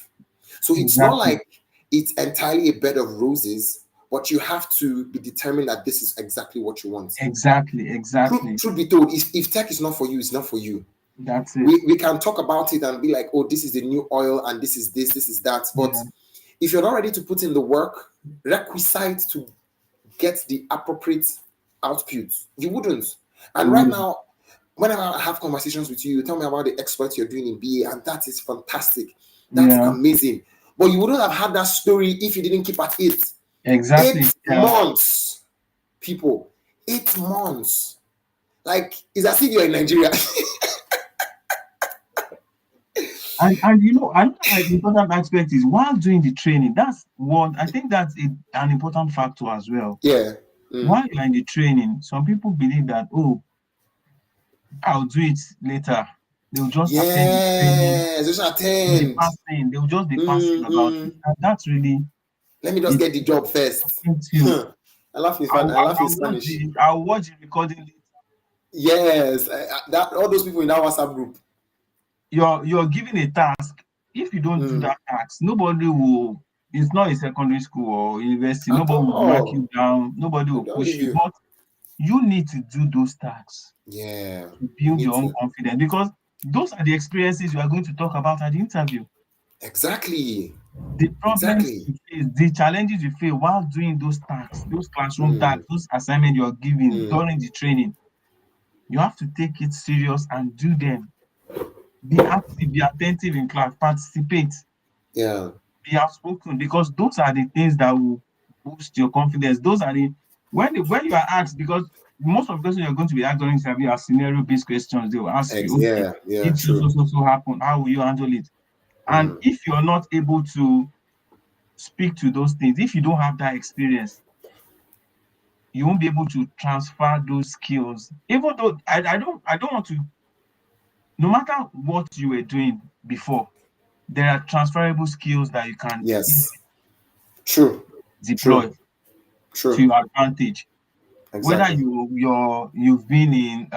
Speaker 2: So it's not
Speaker 3: Exactly.
Speaker 2: like it's entirely a bed of roses, but you have to be determined that this is exactly what you want.
Speaker 3: Exactly.
Speaker 2: Truth,
Speaker 3: Exactly.
Speaker 2: truth be told, if tech is not for you, it's not for you.
Speaker 3: That's it.
Speaker 2: We can talk about it and be like, oh, this is the new oil and this is that. But
Speaker 3: Yeah.
Speaker 2: if you're not ready to put in the work requisite to get the appropriate output, you wouldn't. And
Speaker 3: You
Speaker 2: right
Speaker 3: would.
Speaker 2: now, whenever I have conversations with you, you tell me about the exploits you're doing in BA, and that is fantastic. That's
Speaker 3: Yeah.
Speaker 2: amazing. But you wouldn't have had that story if you didn't keep at it.
Speaker 3: Exactly.
Speaker 2: Eight
Speaker 3: Yeah.
Speaker 2: months, people. 8 months. Like, it's as if you're in Nigeria.
Speaker 3: And another important aspect is while doing the training, that's one, I think that's an important factor as well.
Speaker 2: Yeah. Mm.
Speaker 3: While you're in the training, some people believe that, oh, I'll do it later. They'll just attend the training,
Speaker 2: Yeah. Just
Speaker 3: be
Speaker 2: attend.
Speaker 3: passing, they'll just be passive
Speaker 2: Mm,
Speaker 3: about it.
Speaker 2: mm.
Speaker 3: And that's really
Speaker 2: Let me just
Speaker 3: it
Speaker 2: get the job first.
Speaker 3: affects you.
Speaker 2: I laugh in Spanish.
Speaker 3: I'll watch the recording later.
Speaker 2: Yes. That all those people in that WhatsApp group.
Speaker 3: You're given a task. If you don't do
Speaker 2: Mm.
Speaker 3: that task, nobody will. It's not a secondary school or university.
Speaker 2: At
Speaker 3: Nobody will mark
Speaker 2: all.
Speaker 3: you down. Nobody
Speaker 2: They
Speaker 3: will
Speaker 2: don't
Speaker 3: push
Speaker 2: leave
Speaker 3: you.
Speaker 2: you.
Speaker 3: But you need to do those tasks
Speaker 2: Yeah.
Speaker 3: to
Speaker 2: You
Speaker 3: build
Speaker 2: need
Speaker 3: your own
Speaker 2: to.
Speaker 3: confidence because those are the experiences you are going to talk about at the interview.
Speaker 2: Exactly.
Speaker 3: The problems
Speaker 2: Exactly.
Speaker 3: you face, the challenges you face while doing those tasks, those classroom
Speaker 2: Mm.
Speaker 3: tasks, those assignments you are given
Speaker 2: Mm.
Speaker 3: during the training, you have to take it serious and do them. Be active, be attentive in class, participate,
Speaker 2: Yeah.
Speaker 3: be outspoken because those are the things that will boost your confidence. Those are the when you are asked, because most of the questions you're going to be asked during interview are scenario-based questions. They will ask you, okay,
Speaker 2: Yeah. Yeah.
Speaker 3: if
Speaker 2: True.
Speaker 3: so happen, how will you handle it? And
Speaker 2: Mm.
Speaker 3: if you're not able to speak to those things, if you don't have that experience, you won't be able to transfer those skills. Even though I don't want to, no matter what you were doing before, there are transferable skills that you can
Speaker 2: Yes.
Speaker 3: easily
Speaker 2: True.
Speaker 3: deploy
Speaker 2: True.
Speaker 3: to
Speaker 2: True.
Speaker 3: your advantage. Whether
Speaker 2: Exactly.
Speaker 3: you've been in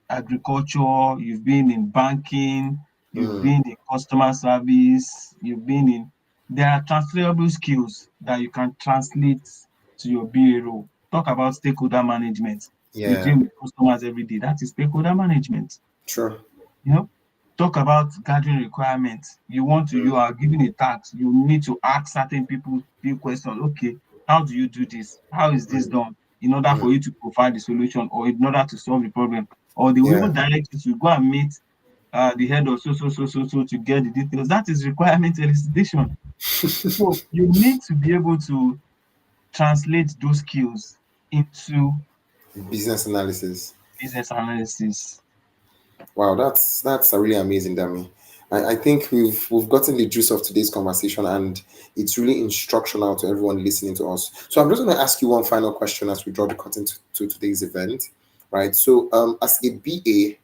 Speaker 3: agriculture, you've been in banking, you've
Speaker 2: Mm.
Speaker 3: been in customer service, you've been in, there are transferable skills that you can translate to your BA role. Talk about stakeholder management. You
Speaker 2: Yeah.
Speaker 3: deal with customers every day. That is stakeholder management.
Speaker 2: True.
Speaker 3: You know, talk about gathering requirements. You
Speaker 2: Mm.
Speaker 3: are given a task. You need to ask certain people few questions. Okay, how do you do this? How is this
Speaker 2: Mm.
Speaker 3: done? In order
Speaker 2: Mm.
Speaker 3: for you to provide the solution or in order to solve the problem. Or they will
Speaker 2: Yeah.
Speaker 3: even direct you to go and meet the head of so to get the details. That is requirement elicitation. So you need to be able to translate those skills into
Speaker 2: Business analysis.
Speaker 3: business analysis.
Speaker 2: Wow, that's a really amazing, Dami. I think we've gotten the juice of today's conversation, and it's really instructional to everyone listening to us. So I'm just going to ask you one final question as we draw the curtain to today's event, right? So, as a BA,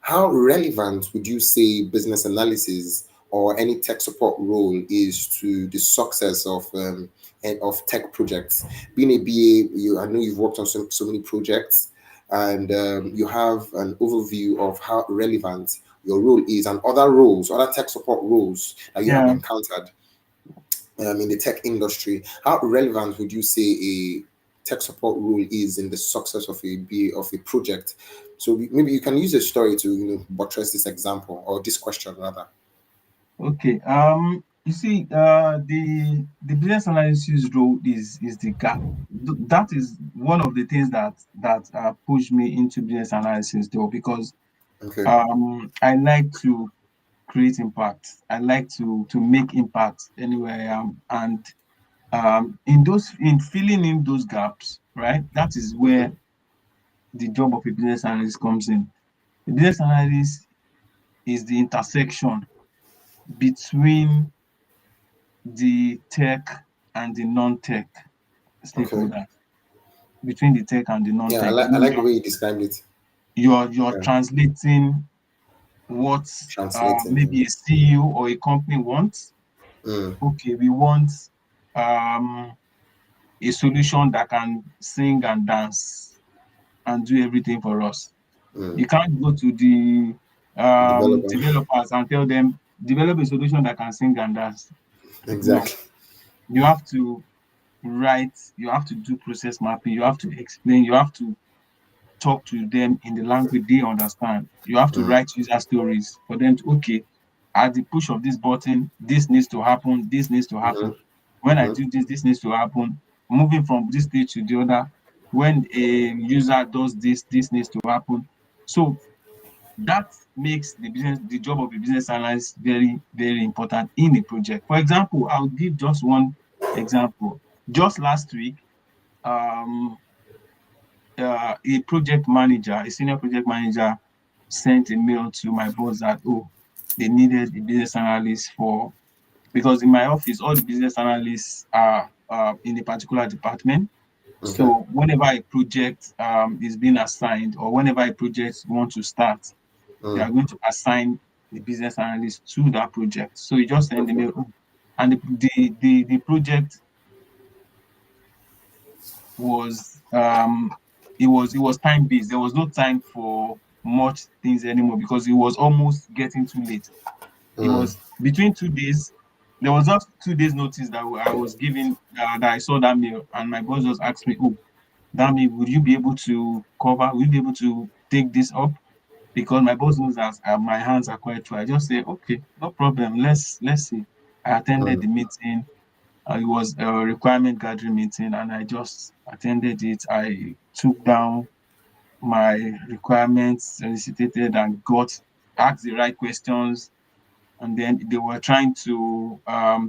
Speaker 2: how relevant would you say business analysis or any tech support role is to the success of tech projects? Being a BA, I know you've worked on so many projects, and you have an overview of how relevant your role is, and other roles, other tech support roles that you have
Speaker 3: Yeah.
Speaker 2: encountered in the tech industry. How relevant would you say a tech support role is in the success of a project? So maybe you can use a story to buttress this example or this question rather.
Speaker 3: Okay. You see, the business analysis role is the gap. That is one of the things that pushed me into business analysis, though, because
Speaker 2: Okay.
Speaker 3: I like to create impact. I like to make impact anywhere I am, and in filling in those gaps, right? That is
Speaker 2: Mm-hmm.
Speaker 3: where the job of a business analyst comes in. The business analyst is the intersection between the tech and the non-tech
Speaker 2: Okay.
Speaker 3: stakeholders, between the tech and the
Speaker 2: Yeah,
Speaker 3: non-tech.
Speaker 2: I like the way you described it.
Speaker 3: You're
Speaker 2: Yeah.
Speaker 3: translating what maybe
Speaker 2: Translating.
Speaker 3: a CEO or a company wants.
Speaker 2: Mm,
Speaker 3: Okay, we want um, a solution that can sing and dance and do everything for us.
Speaker 2: mm.
Speaker 3: You can't go to the
Speaker 2: Developer.
Speaker 3: developers and tell them develop a solution that can sing and dance. No,
Speaker 2: Exactly.
Speaker 3: you have to write, you have to do process mapping, you have to explain, you have to talk to them in the language they understand. You have to
Speaker 2: Mm,
Speaker 3: write user stories for them to, okay, at the push of this button, this needs to happen, this needs to
Speaker 2: mm-hmm,
Speaker 3: happen. When I
Speaker 2: mm-hmm.
Speaker 3: do this, this needs to happen. Moving from this stage to the other, when a user does this, this needs to happen. So that makes the job of a business analyst very, very important in a project. For example, I'll give just one example. Just last week, um, a project manager, a senior project manager, sent a mail to my boss that, oh, they needed a business analyst for, because in my office all the business analysts are in a particular department.
Speaker 2: Okay.
Speaker 3: So whenever a project is being assigned, or whenever a project want to start, they
Speaker 2: Mm,
Speaker 3: are going to assign the business analyst to that project. So you just send the
Speaker 2: okay.
Speaker 3: mail, "Oh," and the project was it was time based. There was no time for much things anymore because it was almost getting too late. It
Speaker 2: Mm,
Speaker 3: was between 2 days. There was just 2 days notice that I was given, that I saw that mail, and my boss just asked me, "Oh, Dami, would you be able to cover? Will you be able to take this up?" Because my boss knows that my hands are quite dry. I just say, "Okay, no problem. Let's see." I attended
Speaker 2: mm,
Speaker 3: the meeting. It was a requirement gathering meeting, and I just attended it. I took down my requirements, elicited and got asked the right questions, and then they were trying to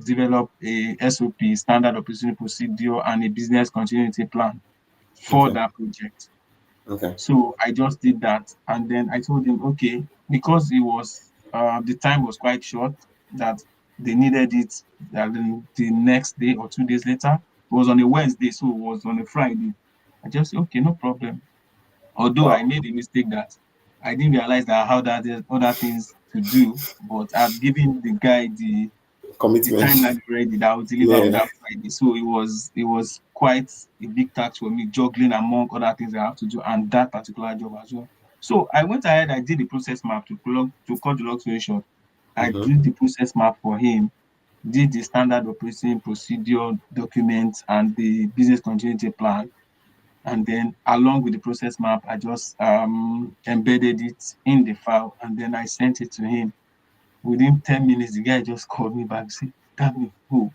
Speaker 3: develop a SOP, standard operating procedure, and a business continuity plan for
Speaker 2: okay.
Speaker 3: that project.
Speaker 2: Okay.
Speaker 3: So I just did that, and then I told him, okay, because it was the time was quite short, that they needed it the next day or 2 days later. It was on a Wednesday, so it was on a Friday. I just said, okay, no problem. Although I
Speaker 2: Wow.
Speaker 3: made a mistake that I didn't realize that I had other things to do, but I've given the guy the
Speaker 2: Commitment.
Speaker 3: timeline already that I will deliver on
Speaker 2: Yeah.
Speaker 3: that Friday. So it was quite a big task for me, juggling among other things I have to do and that particular job as well. So I went ahead, I did the process map to cut the long story short. I
Speaker 2: Mm-hmm.
Speaker 3: did the process map for him, did the standard operating procedure documents and the business continuity plan. And then along with the process map, I just embedded it in the file, and then I sent it to him. Within 10 minutes, the guy just called me back, say, "Damn, oh,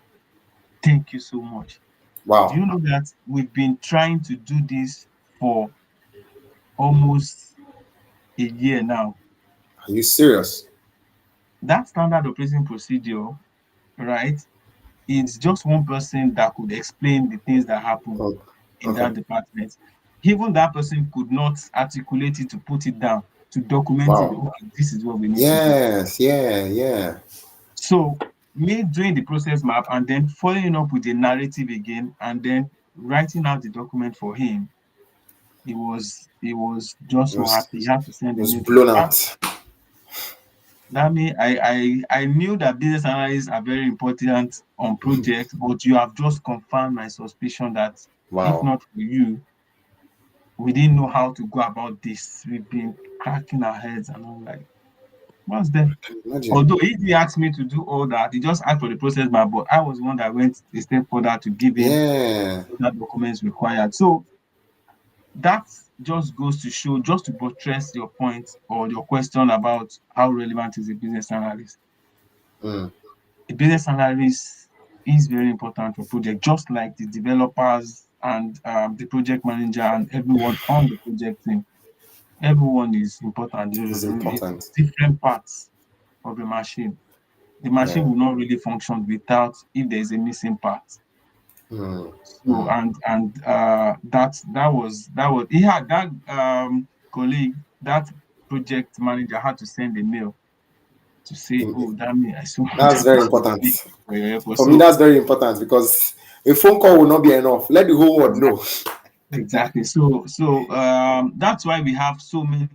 Speaker 3: thank you so much. Do
Speaker 2: Wow.
Speaker 3: you know that we've been trying to do this for almost a year now?"
Speaker 2: Are you serious?
Speaker 3: That standard operating procedure, right? It's just one person that could explain the things that happen
Speaker 2: Oh,
Speaker 3: in
Speaker 2: okay.
Speaker 3: that department. Even that person could not articulate it to put it down, to document it.
Speaker 2: Wow.
Speaker 3: Okay, this is what we need to do.
Speaker 2: Yes. Yeah. Yeah.
Speaker 3: So me doing the process map and then following up with the narrative again and then writing out the document for him, he was just
Speaker 2: It
Speaker 3: so
Speaker 2: was
Speaker 3: happy. He had to send a
Speaker 2: was
Speaker 3: mail to me.
Speaker 2: blown out.
Speaker 3: That mean I knew that business analysts are very important on projects, but you have just confirmed my suspicion that if
Speaker 2: Wow.
Speaker 3: not for you, we didn't know how to go about this. We've been cracking our heads, and I'm like, what's there?
Speaker 2: Imagine.
Speaker 3: Although he asked me to do all that, he just asked for the process map, but I was the one that went a step further to give him
Speaker 2: Yeah.
Speaker 3: other documents required. So that just goes to show, just to buttress your point or your question about how relevant is a business analyst.
Speaker 2: Mm,
Speaker 3: A business analyst is very important for project, just like the developers and the project manager and everyone on the project team. Everyone is important.
Speaker 2: it's
Speaker 3: It's
Speaker 2: important.
Speaker 3: different parts of the machine. The machine
Speaker 2: Yeah.
Speaker 3: will not really function without if there is a missing part.
Speaker 2: Mm,
Speaker 3: So
Speaker 2: mm,
Speaker 3: that was he had that colleague, that project manager had to send a mail to say,
Speaker 2: mm.
Speaker 3: oh, that me, I so much
Speaker 2: That's very important.
Speaker 3: appreciate for your effort.
Speaker 2: For me,
Speaker 3: So
Speaker 2: that's very important because a phone call will not be enough. Let the whole world know.
Speaker 3: exactly. So that's why we have so many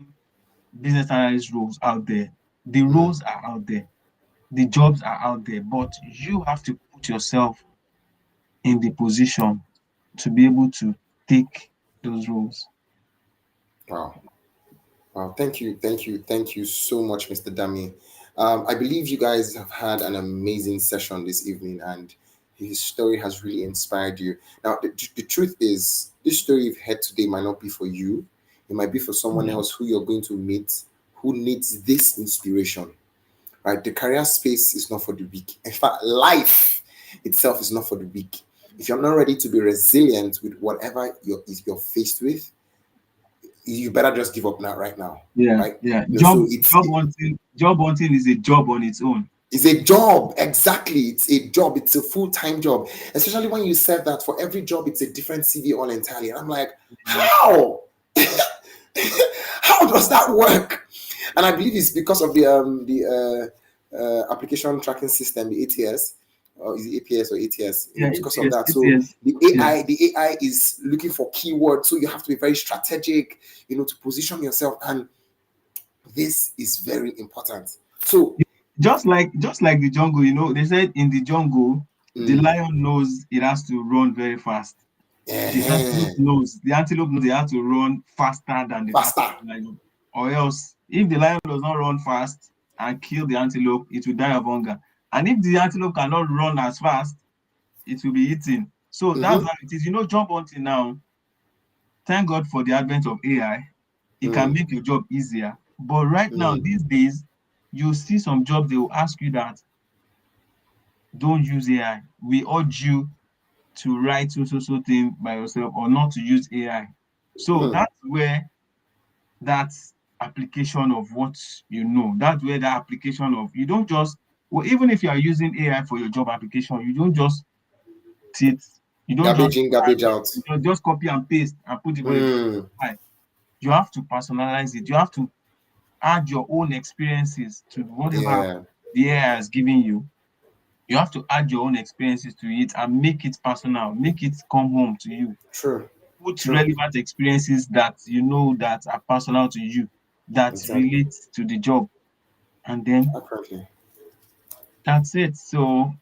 Speaker 3: business analyst roles out there. The
Speaker 2: Mm,
Speaker 3: roles are out there, the jobs are out there, but you have to put yourself in the position to be able to take those roles.
Speaker 2: wow. Wow. Thank you so much, Mr. Dami. I believe you guys have had an amazing session this evening, and his story has really inspired you. Now, the truth is, this story you've heard today might not be for you. It might be for someone
Speaker 3: Yeah.
Speaker 2: else who you're going to meet who needs this inspiration. Right? The career space is not for the weak. In fact, life itself is not for the weak. If you're not ready to be resilient with whatever you're faced with, you better just give up now, right now,
Speaker 3: Yeah,
Speaker 2: right?
Speaker 3: yeah.
Speaker 2: So
Speaker 3: Job hunting is a job on its own.
Speaker 2: it's a job. Exactly, it's a job. It's a full-time job, especially when you said that for every job it's a different CV all entirely. And I'm like,
Speaker 3: Yeah,
Speaker 2: how? How does that work? And I believe it's because of the application tracking system, the ATS, or is it APS or ATS?
Speaker 3: yeah.
Speaker 2: It's
Speaker 3: It
Speaker 2: because of
Speaker 3: is.
Speaker 2: that.
Speaker 3: It
Speaker 2: So
Speaker 3: is.
Speaker 2: the
Speaker 3: Yeah.
Speaker 2: AI is looking for keywords. So you have to be very strategic, to position yourself. And this is very important. So,
Speaker 3: Just like the jungle, they said in the jungle, the
Speaker 2: mm,
Speaker 3: lion knows it has to run very fast. The antelope knows it has to run faster than the fastest
Speaker 2: faster.
Speaker 3: lion. Or else, if the lion does not run fast and kill the antelope, it will die of hunger. And if the antelope cannot run as fast, it will be eaten. So that's
Speaker 2: Mm-hmm.
Speaker 3: how it is. Job hunting now, thank God for the advent of AI. It can
Speaker 2: Mm,
Speaker 3: make your job easier. But right now,
Speaker 2: mm,
Speaker 3: these days, you see some jobs, they will ask you that don't use AI. We urge you to write so thing by yourself or not to use AI. So
Speaker 2: mm,
Speaker 3: that's where that application of what that's where that application of you don't just well, even if you are using AI for your job application, you don't just sit, you don't just
Speaker 2: garbage in, garbage out.
Speaker 3: just copy and paste and put it for your job
Speaker 2: Mm,
Speaker 3: file. You have to personalize it. You have to add your own experiences to whatever
Speaker 2: yeah,
Speaker 3: the AI has given you. You have to add your own experiences to it and make it personal, make it come home to you.
Speaker 2: true,
Speaker 3: Put
Speaker 2: true,
Speaker 3: relevant experiences that that are personal to you, that
Speaker 2: exactly.
Speaker 3: relate to the job, and then
Speaker 2: Apparently,
Speaker 3: that's it. So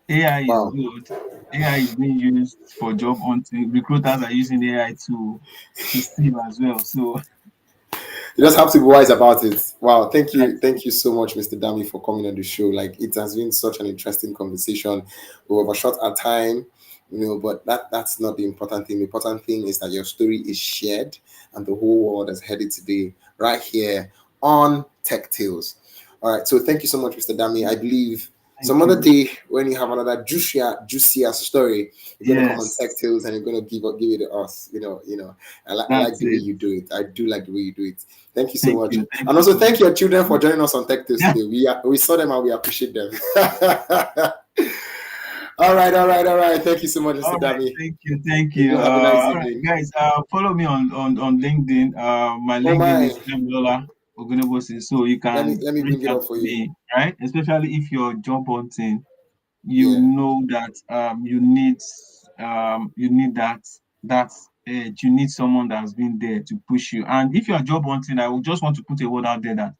Speaker 3: AI is
Speaker 2: wow.
Speaker 3: good. AI is being used for job hunting. Recruiters are using AI to steal as well. So
Speaker 2: You just have to be wise about it. Wow,
Speaker 3: that's it.
Speaker 2: thank you so much, Mr. Dami, for coming on the show. Like, it has been such an interesting conversation. We overshot our time, but that's not the important thing. The important thing is that your story is shared, and the whole world has heard it today, right here on Tech Tales. All right, so thank you so much, Mr. Dami. I believe some
Speaker 3: Thank
Speaker 2: other
Speaker 3: you.
Speaker 2: day when you have another juicier story, you're gonna come on Tech
Speaker 3: Yes,
Speaker 2: Tales and you're gonna give it to us. I like
Speaker 3: that's
Speaker 2: the way
Speaker 3: it.
Speaker 2: you do it. I do like the way you do it. Thank you so
Speaker 3: Thank
Speaker 2: much.
Speaker 3: you. Thank
Speaker 2: And
Speaker 3: you
Speaker 2: also
Speaker 3: so
Speaker 2: thank
Speaker 3: much.
Speaker 2: your children for joining us on Tech Tips today. We saw them and we appreciate them. All right. Thank you so much,
Speaker 3: All
Speaker 2: Mr.
Speaker 3: right,
Speaker 2: Dami.
Speaker 3: thank you, thank
Speaker 2: You
Speaker 3: you.
Speaker 2: do have a nice
Speaker 3: All right,
Speaker 2: evening.
Speaker 3: guys, follow me on LinkedIn. My
Speaker 2: Oh
Speaker 3: LinkedIn
Speaker 2: my.
Speaker 3: is Damilola Ogunnibosi, so you can
Speaker 2: Let me
Speaker 3: reach
Speaker 2: bring it
Speaker 3: out
Speaker 2: up
Speaker 3: to
Speaker 2: for you.
Speaker 3: me, right? Especially if you're job hunting, you
Speaker 2: Yeah,
Speaker 3: know that you need that edge. You need someone that's been there to push you. And if you're job hunting, I would just want to put a word out there that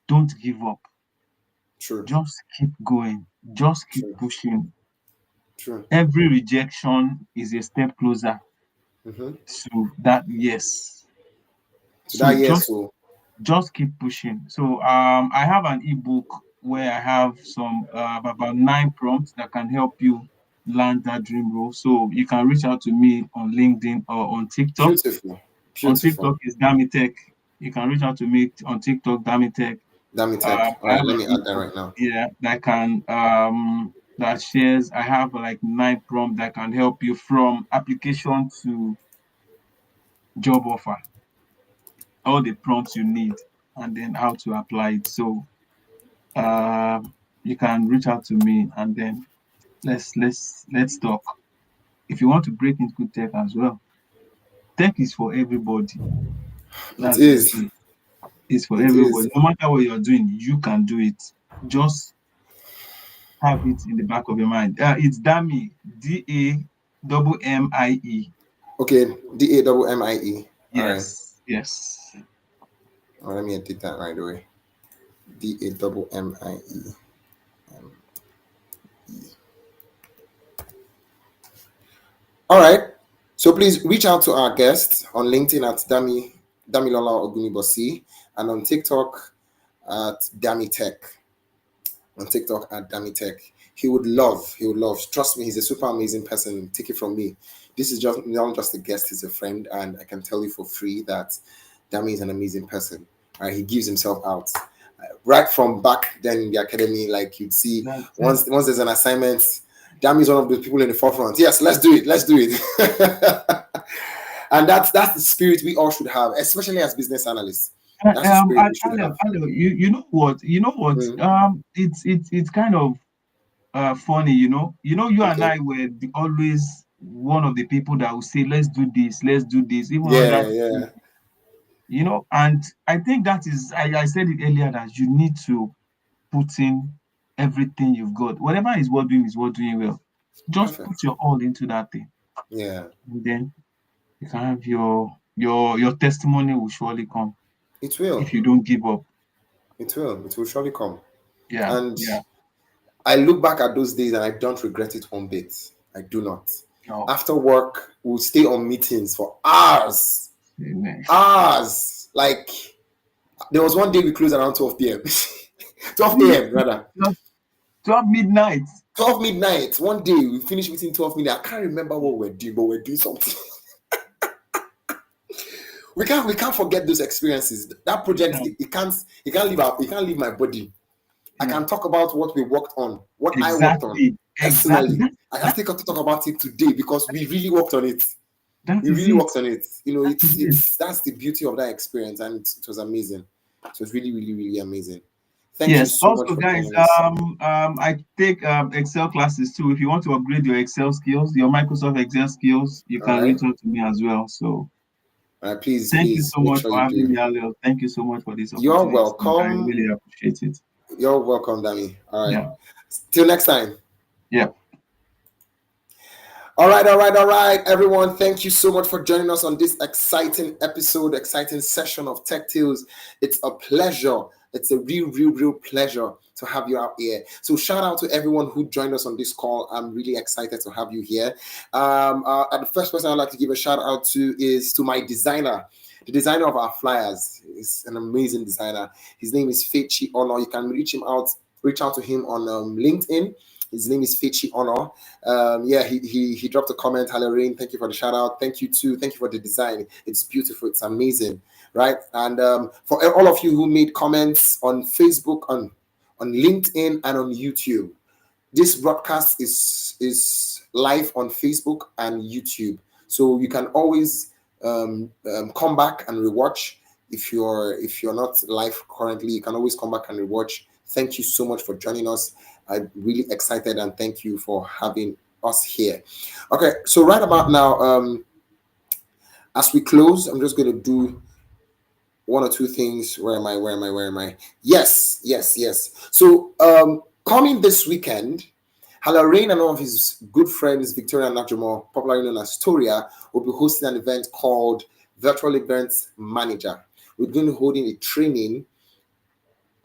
Speaker 3: don't give up.
Speaker 2: true,
Speaker 3: Just keep going. Just keep
Speaker 2: true,
Speaker 3: pushing.
Speaker 2: true.
Speaker 3: Every rejection is a step closer
Speaker 2: Mm-hmm.
Speaker 3: to that yes.
Speaker 2: So
Speaker 3: So
Speaker 2: that yes,
Speaker 3: just
Speaker 2: so
Speaker 3: just keep pushing. So I have an ebook where I have some about 9 prompts that can help you land that dream role. So you can reach out to me on LinkedIn or on TikTok.
Speaker 2: beautiful,
Speaker 3: On
Speaker 2: beautiful.
Speaker 3: TikTok is Damitech. You can reach out to me on TikTok, Damitech.
Speaker 2: Dami Tech. All
Speaker 3: I
Speaker 2: right,
Speaker 3: have
Speaker 2: let
Speaker 3: an
Speaker 2: me add that
Speaker 3: ebook,
Speaker 2: right now.
Speaker 3: yeah, that shares. I have like 9 prompts that can help you from application to job offer, all the prompts you need, and then how to apply it. So you can reach out to me, and then let's talk. if you want to break into tech as well, tech is for everybody.
Speaker 2: It
Speaker 3: That's the
Speaker 2: is.
Speaker 3: thing. It's for
Speaker 2: It is.
Speaker 3: everybody. No matter what you're doing, you can do it. Just have it in the back of your mind. It's Dami, Damie.
Speaker 2: Okay. Damie. All right.
Speaker 3: Yes, yes.
Speaker 2: Let me edit that right away. Damie. All right. So please reach out to our guest on LinkedIn at Damilola Ogunnibosi and on TikTok at Dami Tech. On TikTok at Dami Tech. He would love. Trust me, he's a super amazing person. Take it from me. This is just not just a guest, he's a friend, and I can tell you for free that Dami is an amazing person. He gives himself out. Right from back then in the academy, like you'd see
Speaker 3: That's it.
Speaker 2: once there's an assignment, Dami is one of the people in the forefront. Yes, let's do it. Let's do it. And that's the spirit we all should have, especially as business analysts. That's the spirit we should have.
Speaker 3: Hello, you know what? You know what?
Speaker 2: Mm,
Speaker 3: It's kind of funny, you know. You and
Speaker 2: okay.
Speaker 3: I were always one of the people that would say, let's do this, even under
Speaker 2: Yeah, yeah.
Speaker 3: and I think that is I said it earlier that you need to put in everything you've got. Whatever is what doing well. Just put
Speaker 2: Perfect.
Speaker 3: your all into that thing.
Speaker 2: Yeah.
Speaker 3: And then you can have your testimony will surely come
Speaker 2: It
Speaker 3: if
Speaker 2: will.
Speaker 3: you don't give up.
Speaker 2: It will. It will surely come.
Speaker 3: Yeah,
Speaker 2: And
Speaker 3: yeah.
Speaker 2: I look back at those days and I don't regret it one bit. I do not.
Speaker 3: Oh,
Speaker 2: After work, we'll stay on meetings for hours.
Speaker 3: amen.
Speaker 2: Hours. Like there was one day we closed around 12 p.m. 12 a.m. rather.
Speaker 3: 12 midnight.
Speaker 2: 12 midnight. One day we finished meeting 12 midnight. I can't remember what we're doing, but we're doing something. We can't forget those experiences. That project
Speaker 3: Yeah,
Speaker 2: it can't leave my body. I
Speaker 3: yeah.
Speaker 2: can talk about what we worked on, what I worked on
Speaker 3: Exactly.
Speaker 2: personally.
Speaker 3: That,
Speaker 2: I can
Speaker 3: that,
Speaker 2: still talk about it today because we really worked on it.
Speaker 3: that
Speaker 2: We
Speaker 3: is
Speaker 2: really
Speaker 3: it.
Speaker 2: worked on it. You know,
Speaker 3: That is it.
Speaker 2: it's that's the beauty of that experience, and it was amazing. It was really, really, really amazing. Thank you
Speaker 3: Yes.
Speaker 2: so much
Speaker 3: Also,
Speaker 2: for
Speaker 3: guys,
Speaker 2: joining us.
Speaker 3: I take Excel classes too. If you want to upgrade your Excel skills, your Microsoft Excel skills, you
Speaker 2: All
Speaker 3: can
Speaker 2: right.
Speaker 3: reach out to me as well. So,
Speaker 2: Please,
Speaker 3: thank you
Speaker 2: please
Speaker 3: so
Speaker 2: make
Speaker 3: much
Speaker 2: sure
Speaker 3: for
Speaker 2: you
Speaker 3: having
Speaker 2: do.
Speaker 3: me, Hallel. Thank you so much for this
Speaker 2: You're
Speaker 3: opportunity. I
Speaker 2: welcome.
Speaker 3: really appreciate it.
Speaker 2: You're welcome, Danny. All right.
Speaker 3: Yeah.
Speaker 2: Till next time.
Speaker 3: Yeah.
Speaker 2: All right, everyone. Thank you so much for joining us on this exciting episode, exciting session of Tech Tales. It's a pleasure. It's a real, real, real pleasure to have you out here. So shout out to everyone who joined us on this call. I'm really excited to have you here. The first person I'd like to give a shout out to is to my designer. The designer of our flyers is an amazing designer. His name is Fechi Ono. You can reach out to him on LinkedIn. His name is Fechi Ono. Yeah, he dropped a comment. Hello, Rain. Thank you for the shout out. Thank you too. Thank you for the design. It's beautiful. It's amazing, right? And for all of you who made comments on Facebook, on LinkedIn, and on YouTube, this broadcast is live on Facebook and YouTube, so you can always come back and rewatch. If you're not live currently, you can always come back and rewatch. Thank you so much for joining us. I'm really excited and thank you for having us here. Okay, so right about now, as we close, I'm just going to do one or two things. Where am I? Yes. So coming this weekend, Hallel and one of his good friends, Victoria Najumo, popularly known as Toria, will be hosting an event called Virtual Events Manager. We're going to be holding a training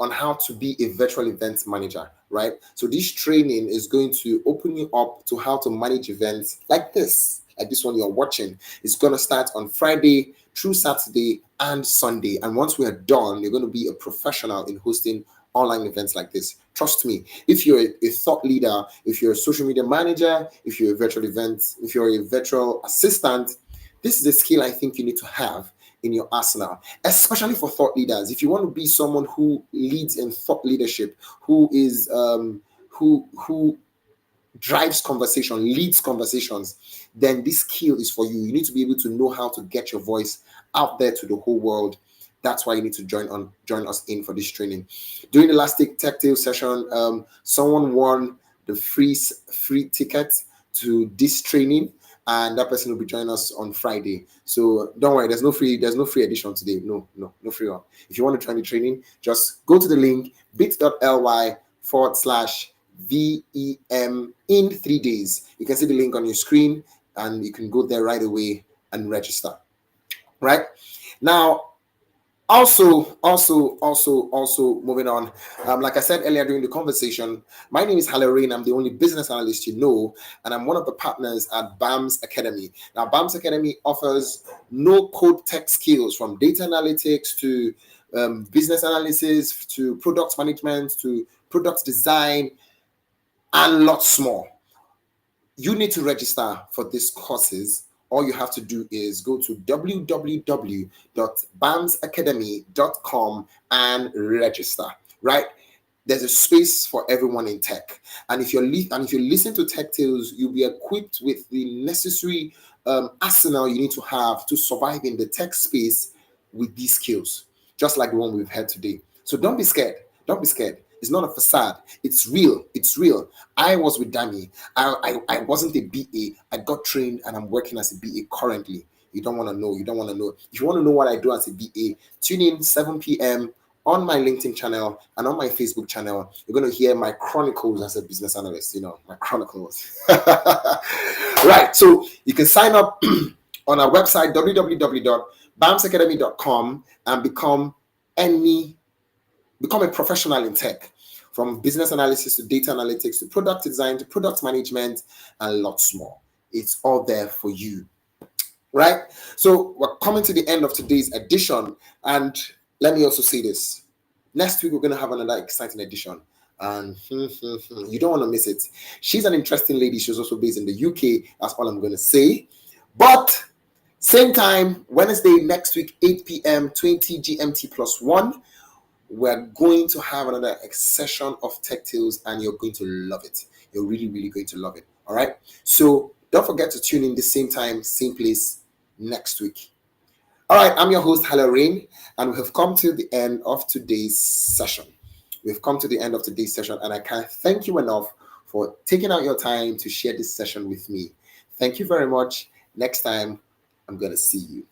Speaker 2: on how to be a virtual events manager, right? So this training is going to open you up to how to manage events like this one you're watching. It's going to start on Friday through Saturday and Sunday. And once we are done, you're going to be a professional in hosting online events like this. Trust me, if you're a thought leader, if you're a social media manager, if you're a virtual event, if you're a virtual assistant, this is a skill I think you need to have in your arsenal, especially for thought leaders. If you want to be someone who leads in thought leadership, who is who drives conversation, leads conversations, then this skill is for you. You need to be able to know how to get your voice out there to the whole world. That's why you need to join us in for this training. During the last Tech Tale session, someone won the free ticket to this training. and that person will be joining us on Friday. So don't worry, there's no free edition today. No free one. If you want to join the training, just go to the link bit.ly/VEM in 3 days. You can see the link on your screen, and you can go there right away and register. Right now, also moving on, like I said earlier during the conversation, my name is Hallel. I'm the only business analyst you know, and I'm one of the partners at BAMS Academy. Now, BAMS Academy offers no code tech skills, from data analytics to business analysis to product management to product design and lots more. You need to register for these courses. All you have to do is go to www.bamsacademy.com and register. Right? There's a space for everyone in tech, and if you listen to Tech Tales, you'll be equipped with the necessary arsenal you need to have to survive in the tech space with these skills, just like the one we've had today. So don't be scared. Don't be scared. It's not a facade. It's real. It's real. I was with Danny. I wasn't a BA. I got trained and I'm working as a BA currently. You don't want to know. You don't want to know. If you want to know what I do as a BA, tune in 7 p.m. on my LinkedIn channel and on my Facebook channel. You're going to hear my chronicles as a business analyst, my chronicles. Right. So you can sign up on our website, www.bamsacademy.com, and become a professional in tech, from business analysis to data analytics to product design to product management and lots more. It's all there for you. Right? So we're coming to the end of today's edition, and let me also say this. Next week, we're going to have another exciting edition, and you don't want to miss it. She's an interesting lady. She's also based in the UK. That's all I'm going to say. But same time, Wednesday next week, 8 p.m., 20 GMT plus 1, we're going to have another session of Tech Tales, and you're going to love it. You're really, really going to love it. All right? So don't forget to tune in the same time, same place next week. All right, I'm your host, Hallel, and we have come to the end of today's session. We've come to the end of today's session, and I can't thank you enough for taking out your time to share this session with me. Thank you very much. Next time, I'm going to see you.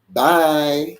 Speaker 2: Bye.